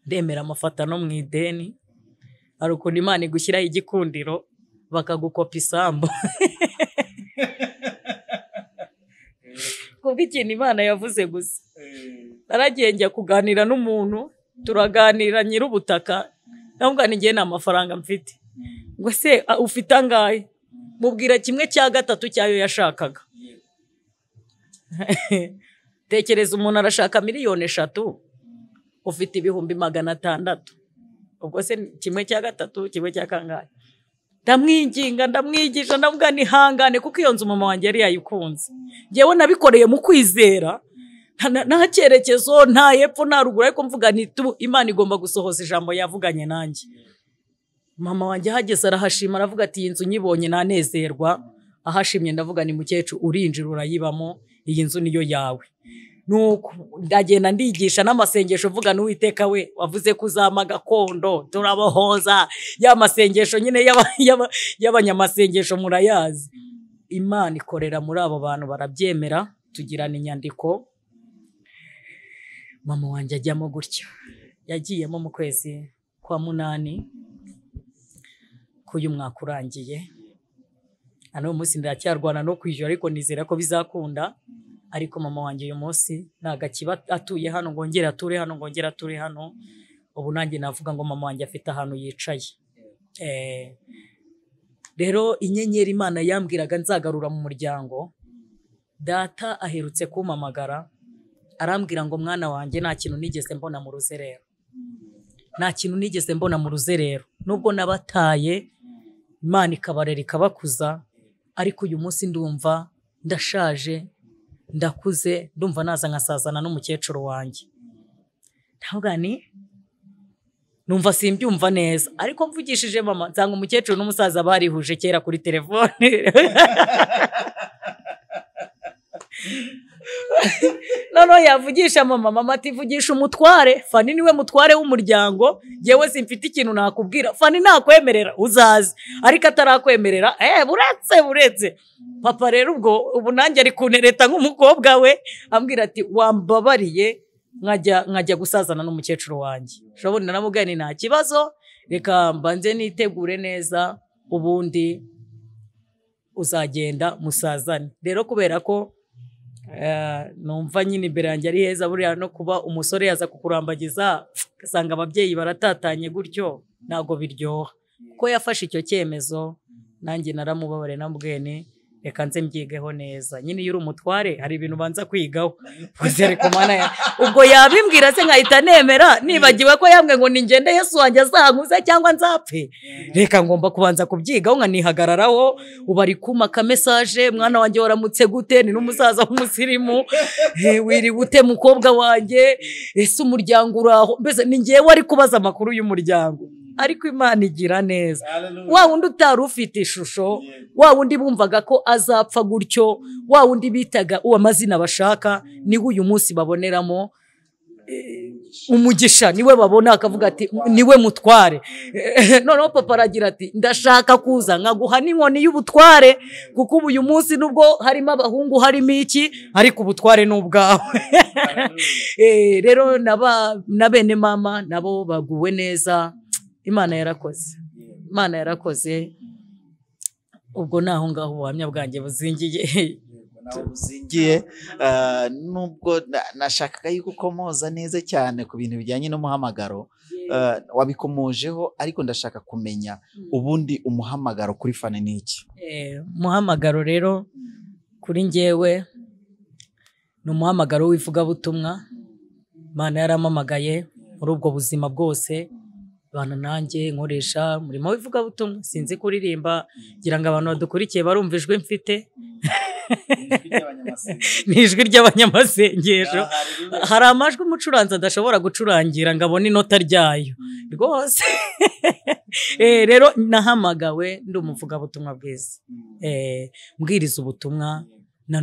Speaker 3: ndemera amafata no mu ideni. Hari ukuntu Imana igushyiraho igikundiro bakagukopa isambu. Kubwo ikintu Imana yavuze gusa. Naragiye njya kuganira n'umuntu, turaganira nyir'ubutaka, ndamubwira nti ngiye nta mafaranga mfite. Ngo se ufite angahe? Mubwira 1/3 cyayo yashakaga. Tekereza umuntu arashaka 3,000,000, ufite 600,000. Ubwo se 1/3, 1/4. Ndamwinginga, ndamwigisha, ndavuga ni hangane kuko iyo nzu mama wanjye yari yayikunze. Ngewe nabikoreye mu kwizera, nta cyerekezo, nta yepfo nta ruguru, ariko mvuga ni Imana igomba gusohoza ijambo yavuganye nanjye. Mama wanjye hageze arahashima, aravuga ati iyi nzu nyibonye nanezerwa. Ahashimye ndavuga ni mukecuru urinjira urayibamo, iyi nzu niyo yawe. Nuko ndagenda ndigisha n'amasengesho, vuga n'Uwiteka we wavuze kuzama gakondo turabohoza, ya masengesho nyine y'abanyamasengesho murayazi. Imana ikorera muri abo bantu, barabyemera, tugirana inyandiko. Mama wanjye ajyamo gutyo, yagiyemo mu kwezi kwa 8 k'uyu mwaka urangiye. Ano munsi ndacyarwana no kwishyura, ariko nizera ko bizakunda. Ariko mama wanjye uyu munsi ntago kiba atuye hano ngo ngera ature hano, ngo ngera ature hano. Ubu nanjye navuga ngo mama wanjye afite ahantu yicaye. Rero inyenyeri Imana yambwiraga nzagarura mu muryango, data aherutse kumpamagara arambwira ngo mwana wanjye nta kintu nigeze mbona mu ruzerero. Nta kintu nigeze mbona mu ruzerero, nubwo nabataye Imana ikabarera ikabakuza, ariko uyu munsi ndumva ndashaje, ndakuze, ndumva naza nkasazana n'umukecuru wanjye. Ntabwo numva simbyumva neza, ariko mvugishije mama nsanga umukecuru n'umusaza barihuje kera kuri telefone. Noneho yavugisha mama ati vugisha umutware, Fani niwe mutware w'umuryango, yewe simfite ikintu nakubwira, Fani nakwemerera uzaze, ariko atarakwemerera buretse. Papa rero ubu nanjye ari kunereta nk'umukobwa we, ambwira ati wambabariye nkajya gusazana n'umukecuru wanjye. Shobora naramubwira ni nta kibazo, reka mbanze nitegure neza, ubundi uzagenda musazane. Rero kubera ko numva nyine imbere yanjye ari heza, buriya no kuba umusore yaza kukurambagiza ugasanga ababyeyi baratatanye gutyo ntago biryoha. Kuko yafashe icyo cyemezo, nanjye naramubabare, namubwiye ni reka nze mbyigeho neza. Nyine iyo uri umutware hari ibintu banza kwigaho. Ubwo yabimbwira se nkahita nemera, nibagiwe ko yambwiye ngo ningende Yesu wanjye azankuze cyangwa nzapfe. Reka ngomba kubanza kubyigaho nkanihagararaho. Ubu ari kuma ka message, mwana wanjye waramutse gute, ni n'umusaza w'umusirimu, wiri gute mukobwa wanjye, ese umuryango uraho, mbese ni ngewe ari kubaza amakuru y'umuryango. Ariko Imana igira neza. Wa wundi utari ufite ishusho, wa wundi bumvaga ko azapfa gutyo, wa wundi bitaga amazina bashaka, niwe uyu munsi baboneramo umugisha, niwe babona akavuga ati niwe mutware. Noneho papa aragira ati ndashaka kuza nkaguha n'inkoni y'ubutware, kuko ubu uyu munsi nubwo harimo abahungu harimo iki, ariko ubutware n'ubwawe. Rero na bene mama nabo baguwe neza. Imana yarakoze, Imana yarakoze. Ubwo naho ngaho ubuhamya bwanjye buzingiye.
Speaker 2: uzingiye nubwo nashakaga yuko ukomoza neza cyane ku bintu bijyanye n'umuhamagaro wabikomojeho, ariko ndashaka kumenya ubundi umuhamagaro kuri Fanny ni iki?
Speaker 3: Umuhamagaro rero kuri njyewe ni umuhamagaro w'ivugabutumwa. Imana yarampamagaye muri ubwo buzima bwose, bana nanjye nkoresha umurimo w'ivugabutumwa. Sinzi kuririmba, ngira ngo abantu badukurikiye barumva ijwi mfite. Ni ijwi ry'abanyamasengesho. Hari amajwi umucuranzi adashobora gucurangira ngo abone inota ryayo rwose. Rero nahamagawe ndi umuvugabutumwa bwiza, mbwiriza ubutumwa na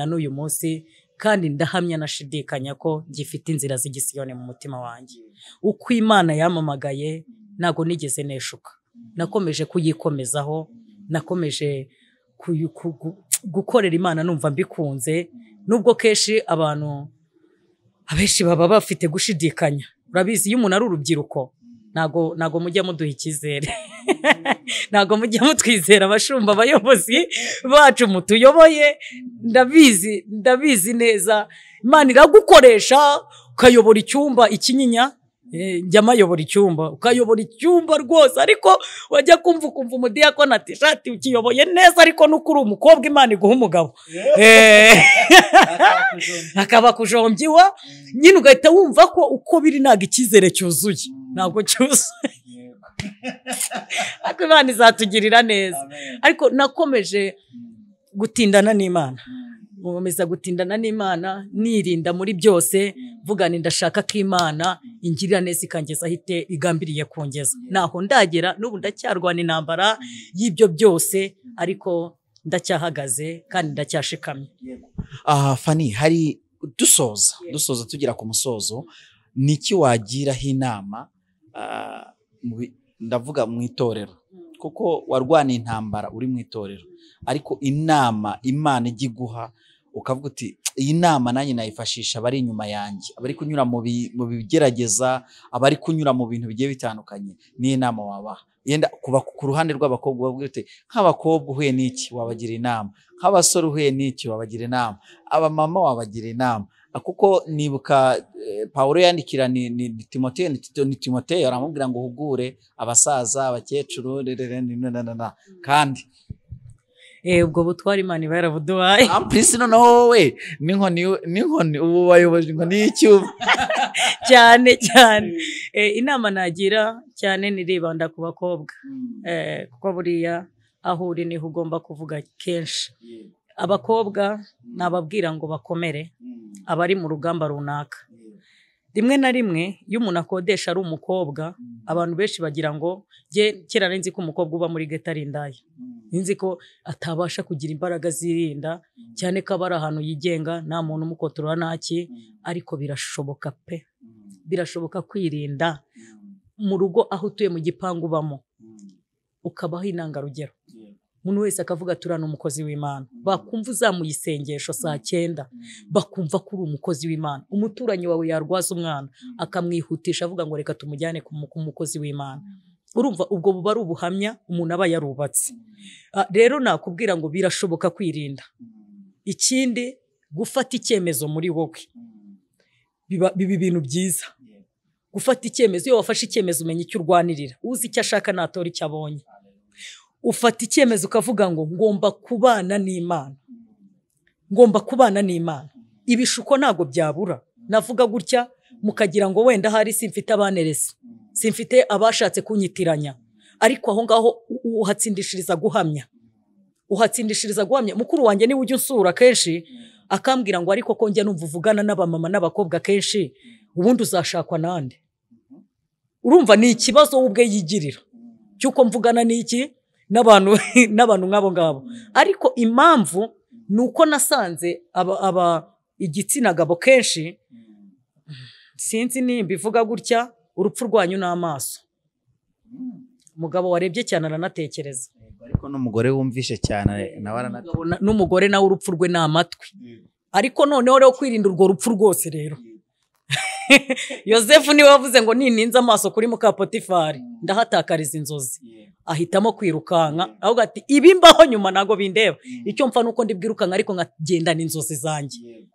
Speaker 3: n'uyu munsi, kandi ndahamya nashidikanya ko gifite inzira z'igisiyoni mu mutima wanjye. Uko Imana yampamagaye ntago nigeze neshuka, nakomeje kuyikomezaho, nakomeje gukorera Imana numva mbikunze, nubwo kenshi abantu abenshi baba bafite gushidikanya. Urabizi iyo umuntu ari urubyiruko ntago mujya muduha icyizere. Ntago mujya mutwizera abashumba, abayobozi bacu mutuyoboye. Ndabizi neza Imana iragukoresha ukayobora icyumba ikinyinya. Njya mayobora icyumba, ukayobora icyumba rwose, ariko wajya kumva umudiyakoni ati shati ukiyoboye neza, ariko nuko uri umukobwa Imana iguha umugabo akaba kujombyiwa nyine, ugahita wumva ko uko biri ntago icyizere cyuzuye, ntabwo cyuzuye. Ariko Imana izatugirira neza. Ariko nakomeje gutindana n'Imana, nkomeza gutindana n'Imana, nirinda muri byose, mvugana ndashaka ko Imana ingirira neza ikangeza ahite igambiriye kongeza. Naho ndagera, n'ubu ndacyarwana intambara y'ibyo byose, ariko ndacyahagaze kandi ndacyashikamye.
Speaker 2: Fanny, hari dusoza tugira ku musozo, niki wagiraho inama? Ndavuga mu itorero, kuko warwana intambara uri mu itorero, ariko inama Imana ijya iguha ukavuga uti iyi nama nanjye nayifashisha abari inyuma yanjye, abari kunyura mu bigerageza, abari kunyura mu bintu bigiye bitandukanye, niyo nama wabaha? Yenda kuba ku ruhande rw'abakobwa bavuga uti nk'abakobwa uhuye n'iki wabagira inama, nk'abasore uhuye n'iki wabagira inama, abamama wabagira inama. Kuko nibuka Pawulo yandikira ni Timoteyo aramubwira ngo uhugure abasaza, abakecuru kandi
Speaker 3: ubwo butwara Imana iba yarabuduhaye.
Speaker 2: Ampulisi noneho wowe n'inkoni ubu bayoboje inkoni y'icyuma.
Speaker 3: cyane inama nagira cyane niribanda ku bakobwa, kuko buriya aho uri niho ugomba kuvuga kenshi. Abakobwa nababwira ngo bakomere, abari mu rugamba runaka. Rimwe na rimwe iyo umuntu akodesha ari umukobwa, abantu benshi bagira ngo kera nzi ko umukobwa uba muri geta ari indaya, nzi ko atabasha kugira imbaraga zirinda, cyane ko aba ari ahantu yigenga, nta muntu umukotorora ntaki. Ariko birashoboka pe, birashoboka kwirinda mu rugo aho utuye, mu gipangu ubamo, ukabaho intangarugero. Umuntu wese akavuga turana umukozi w'Imana, bakumva uzamuye isengesho saa 9, bakumva ko uri umukozi w'Imana. Umuturanyi wawe yarwaza umwana akamwihutisha avuga ngo reka tumujyane ku mukozi w'Imana. Urumva ubwo buba ari ubuhamya umuntu aba yarubatse. Rero nakubwira ngo birashoboka kwirinda. Ikindi, gufata icyemezo muri wowe biba ibintu byiza. Gufata icyemezo, iyo wafashe icyemezo umenya icyo urwanirira, uzi icyo ashaka natora icyo abonye. Ufata icyemezo ukavuga ngo ngomba kubana n'Imana, ngomba kubana n'Imana. Ibishuko ntago byabura, navuga gutya mukagira ngo wenda hari simfite abanerese, simfite abashatse kunyitiranya, ariko aho ngaho uhatsindishiriza guhamya. Mukuru wanjye niwe ujya unsura kenshi akambwira ngo ariko ko njya numva uvugana n'abamama n'abakobwa kenshi, ubundi uzashakwa nande? Urumva ni ikibazo ubwe yigirira cyuko mvugana n'iki n'abantu nk'abo ngabo. Ariko impamvu nuko nasanze aba igitsina gabo kenshi, sinzi nimba ivuga gutya, urupfu rwanyu n'amaso. Umugabo warebye cyane aranatekereza,
Speaker 2: ariko n'umugore wumvishe cyane nawe aranatekereza,
Speaker 3: n'umugore nawe urupfu rwe n'amatwi. Ariko noneho rero kwirinda urwo rupfu rwose rero Yosefu niwe wavuze ngo nininze amaso kuri muka Potifari ndahatakariza inzozi, ahitamo kwirukanka ahubwo ati ibi mbaho nyuma ntago bindeba, icyo mpfa nuko ndibwirukanka ariko nkagendana inzozi zanjye.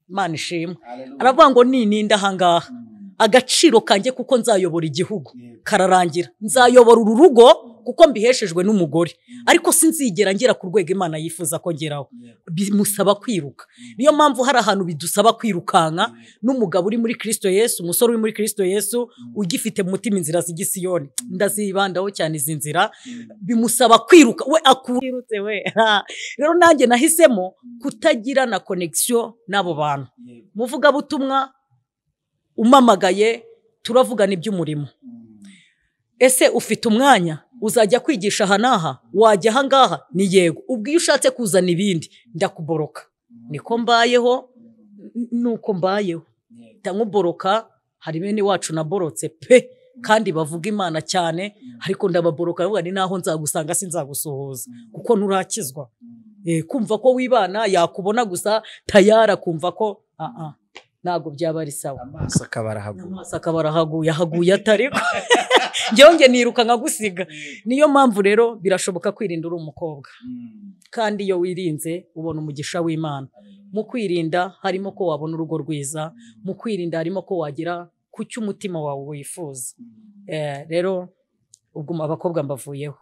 Speaker 3: Imana ishimwe. Aravuga ngo nininda ahangaha agaciro kanjye kuko nzayobora igihugu kararangira, nzayobora uru rugo kuko mbiheshejwe n'umugore, ariko sinzigera ngera ku rwego Imana yifuza ko ngeraho. Bimusaba kwiruka. Niyo mpamvu hari ahantu bidusaba kwirukanka. N'umugabo uri muri Kristo Yesu, umusore uri muri Kristo Yesu ugifite mu mutima inzira z'igisiyoni, ndazibandaho cyane izi nzira, bimusaba kwiruka. We akurutse we. Rero nanjye nahisemo kutagira na connection n'abo bantu. Muvuga butumwa umamagaye turavugana iby'umurimo. Ese ufite umwanya uzajya kwigisha aha n'aha, wajya aha ngaha? Ni yego. Ubwo iyo ushatse kuzana ibindi ndakuboroka. Niko mbayeho, nuko mbayeho. Ndamuboroka. Hari bene wacu naborotse pe, kandi bavuga Imana cyane, ariko ndababoroka bavuga ni naho nzagusanga sinzagusuhuza kuko nurakizwa. Kumva ko wibana yakubona gusa tayara kumva ko ntago byaba ari sawa.
Speaker 2: Amaso
Speaker 3: akabarahaguye yahaguye atariko njye niruka nkagusiga. Niyo mpamvu rero birashoboka kwirinda uri umukobwa, kandi iyo wirinze ubona umugisha w'Imana. Mu kwirinda harimo ko wabona urugo rwiza, mu kwirinda harimo ko wagira ku cyo umutima wawe wifuza. Rero ubwo abakobwa mbavuyeho.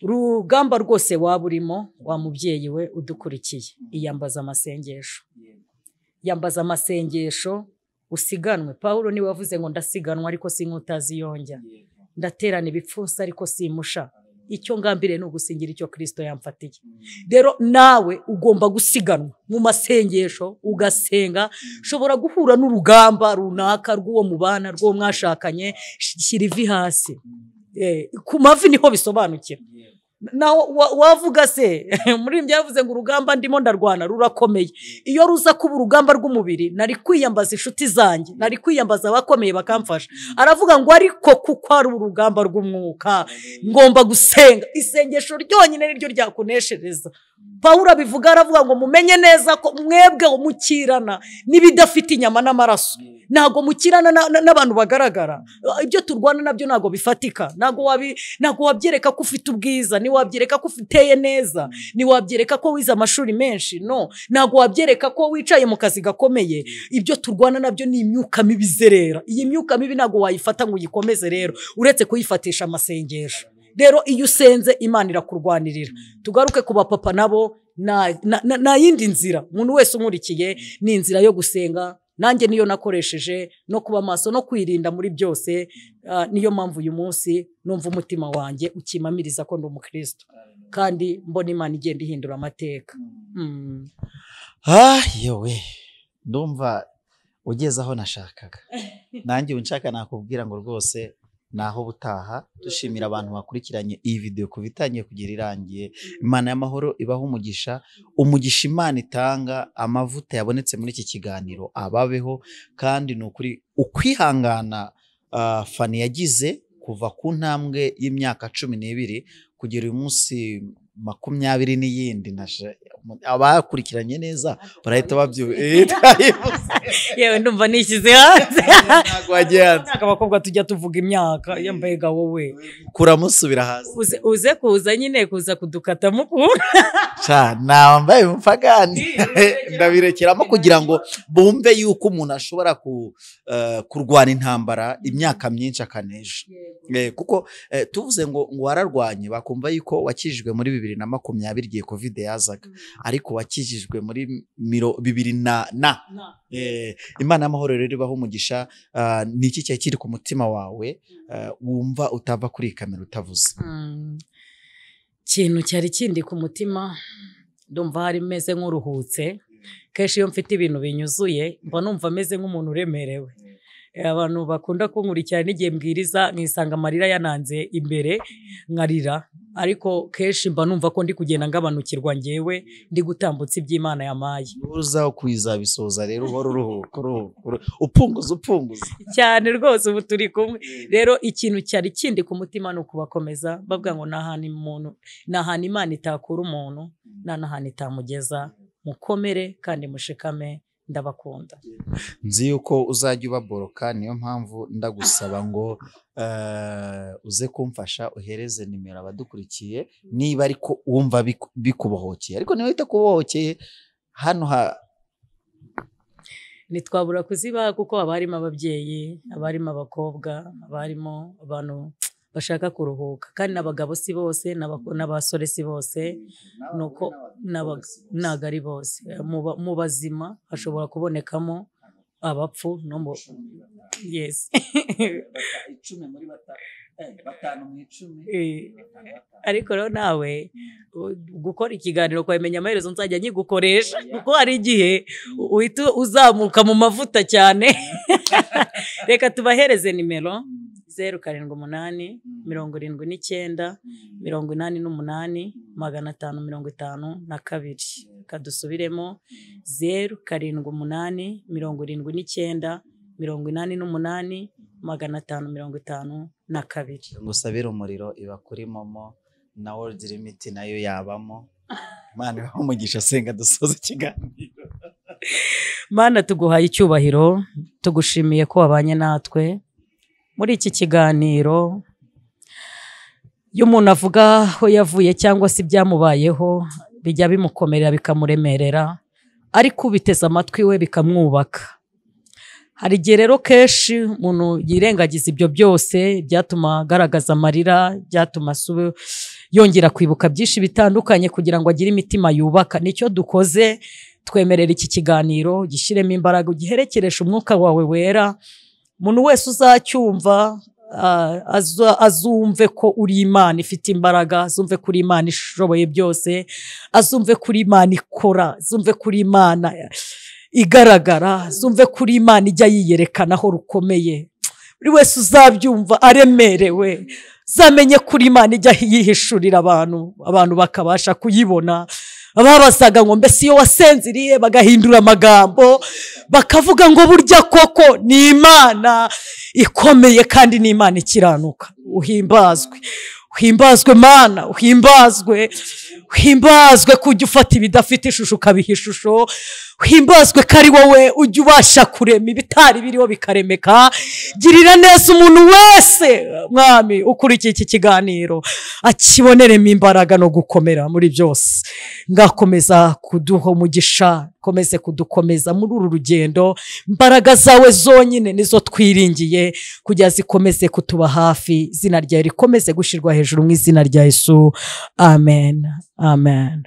Speaker 3: Rugamba rwose waba urimo, wa mubyeyi we udukurikiye, iyambaza amasengesho. Yambaza amasengesho usiganwe. Paulo niwe wavuze ngo ndasiganwa ariko sinkutazi yonjya, ndaterana ibipfunsi ariko simusha. Icyo ngambire ni ugusingira icyo Kristo yamfatiye. Rero nawe ugomba gusiganwa mu masengesho, ugasenga. Shobora guhura n'urugamba runaka rw'uwo mubana, rw'uwo mwashakanye, shyira ivi hasi. Ku mavi niho bisobanukira. Naho wavuga se muri byavuze ngo urugamba ndimo ndarwana rurakomeye. Iyo ruza kuba urugamba rw'umubiri nari kwiyambaza inshuti zanjye, nari kwiyambaza abakomeye bakamfasha. Aravuga ngo ariko kuko ari urugamba rw'umwuka ngomba gusenga. Isengesho ryonyine niryo ryakuneshereza. Paulo abivuga, aravuga ngo mumenye neza ko mwebwe umukirana n'ibidafite inyama n'amaraso. Nago mukirana n'abantu bagaragara. Ibyo turwana nabyo nago bifatika. Nago wabyereka ko ufite ubwiza, ni wabyereka ko ufiteye neza, ni wabyereka ko wize amashuri menshi. No, nago wabyereka ko wicaye mu kazi gakomeye. Ibyo turwana nabyo ni imyuka mibi zerera. Iyi myuka mibi nago wayifata ngo uyikomeze rero, uretse kuyifatisha amasengesho. Rero iyo usenze Imana irakurwanirira. Tugaruke ku bapapa nabo, na yindi nzira umuntu wese umurikiye ni inzira yo gusenga. Nanjye niyo nakoresheje, no kuba maso no kwirinda muri byose. Niyo mpamvu uyu munsi numva umutima wanjye ukimamiriza ko ndi umukristo, kandi mbona Imana igenda ihindura amateka.
Speaker 2: Yewe ndumva ugeze aho nashakaga. Nanjye unshaka nakubwira ngo rwose naho butaha. Dushimira abantu bakurikiranye iyi video kubitangiye kugira irangiye. Imana y'amahoro ibaho umugisha. Umugisha Imana itanga, amavuta yabonetse muri iki kiganiro ababeho, kandi ni ukuri ukwihangana Fani yagize kuva ku ntambwe y'imyaka 12 kugera uyu munsi 20 n'iyindi. Abakurikiranye neza barahita
Speaker 3: yewe ndumva nishyize hanze.
Speaker 2: Ntago wagiye hanze.
Speaker 3: Abakobwa tujya tuvuga imyaka yambaye ga wowe
Speaker 2: kuramusubira hasi.
Speaker 3: Uze kuza nyine kuza kudukata mukuru.
Speaker 2: Nambaye umupagani. Ndabirekeramo kugira ngo bumve yuko umuntu ashobora kurwana intambara imyaka myinshi akanesha. Kuko tuvuze ngo wararwanye bakumva yuko wakijijwe muri 2020 igihe Covid yazaga, ariko wakijijwe muri 2000 Imana y'amahoro rero ibaho umugisha. Niki cyari kiri ku mutima wawe wumva utava kuri kamera utavuze?
Speaker 3: Kintu cyari kindi ku mutima, ndumva hari meze nk'uruhutse. Kenshi iyo mfite ibintu binyuzuye mba numva meze nk'umuntu uremerewe. Abantu bakunda kunkurikira n'igihe mbwiriza nisanga amarira yananze imbere nkarira, ariko kenshi mba numva ko ndi kugenda ngabanukirwa ngewe ndi gutambutsa iby'Imana yamaye.
Speaker 2: Uzaho kwizabisoza rero uhora upunguza
Speaker 3: cyane rwose. Ubu turi kumwe rero. Ikintu cyari kindi ku mutima ni ukubakomeza bavuga ngo nahana Imana itakura umuntu, nahana itamugeza. Mukomere kandi mushikame ndabakunda.
Speaker 2: nzi yuko uzajya ubaboroka, niyo mpamvu ndagusaba ngo uze kumfasha uhereze nimero abadukurikiye, niba ariko wumva bikubohokeye, ariko niba bitakubohokeye hano
Speaker 3: ntitwabura kuzibaha kuko haba harimo ababyeyi, haba harimo abakobwa, haba harimo abantu bashaka kuruhuka, kandi n'abagabo si bose, n'abasore si bose, nuko ntago ari bose. Mu bazima hashobora kubonekamo abapfu no mu yes ariko rero nawe gukora ikiganiro kwamenya amaherezo nzajya nyigukoresha, kuko hari igihe uhita uzamuka mu mavuta cyane. Reka tubahereze nimero 0788 79 88 552. Kadusubiremo 0788 79 88 552.
Speaker 2: ngusabira umuriro iba kuri momo na World Limit nayo yabamo. Mana umugisha, senga dusoza ikiganiro.
Speaker 3: Mana tuguhaye icyubahiro, tugushimiye ko wabanye natwe muri iki kiganiro. Iyo umuntu avuga aho yavuye cyangwa se ibyamubayeho bijya bimukomerera bikamuremerera, ariko ubiteze amatwi we bikamwubaka. Hari igihe rero kenshi umuntu yirengagiza ibyo byose byatuma agaragaza amarira, byatuma yongera kwibuka byinshi bitandukanye kugira ngo agire imitima yubaka. Nicyo dukoze, twemerera iki kiganiro gishyiremo imbaraga, ugiherekeresha umwuka wawe wera. Umuntu wese uzacyumva azumve ko uri Imana ifite imbaraga, azumve ko uri Imana ishoboye byose, azumve ko uri Imana ikora, azumve ko uri Imana igaragara, azumve ko uri Imana ijya yiyerekanaho rukomeye. Buri wese uzabyumva aremerewe, zamenye ko uri Imana ijya yihishurira abantu bakabasha kuyibona. Ababazaga ngo mbese iyo wasenziriye, bagahindura amagambo bakavuga ngo burya koko ni Imana ikomeye kandi ni Imana ikiranuka. Uhimbazwe Mana, uhimbazwe kujya ufata ibidafite ishusho ukabiha ishusho. Uhimbazwe ko ari wowe ujya ubasha kurema ibitari biriho bikaremeka. Girira neza umuntu wese Mwami ukurikiye iki kiganiro, akiboneremo imbaraga no gukomera muri byose. Ngakomeza kuduha umugisha, komeze kudukomeza muri uru rugendo. Imbaraga zawe zonyine nizo twiringiye kugira zikomeze kutuba hafi. Izina ryawe rikomeze gushirwa hejuru mu izina rya Yesu. Amen. Amen.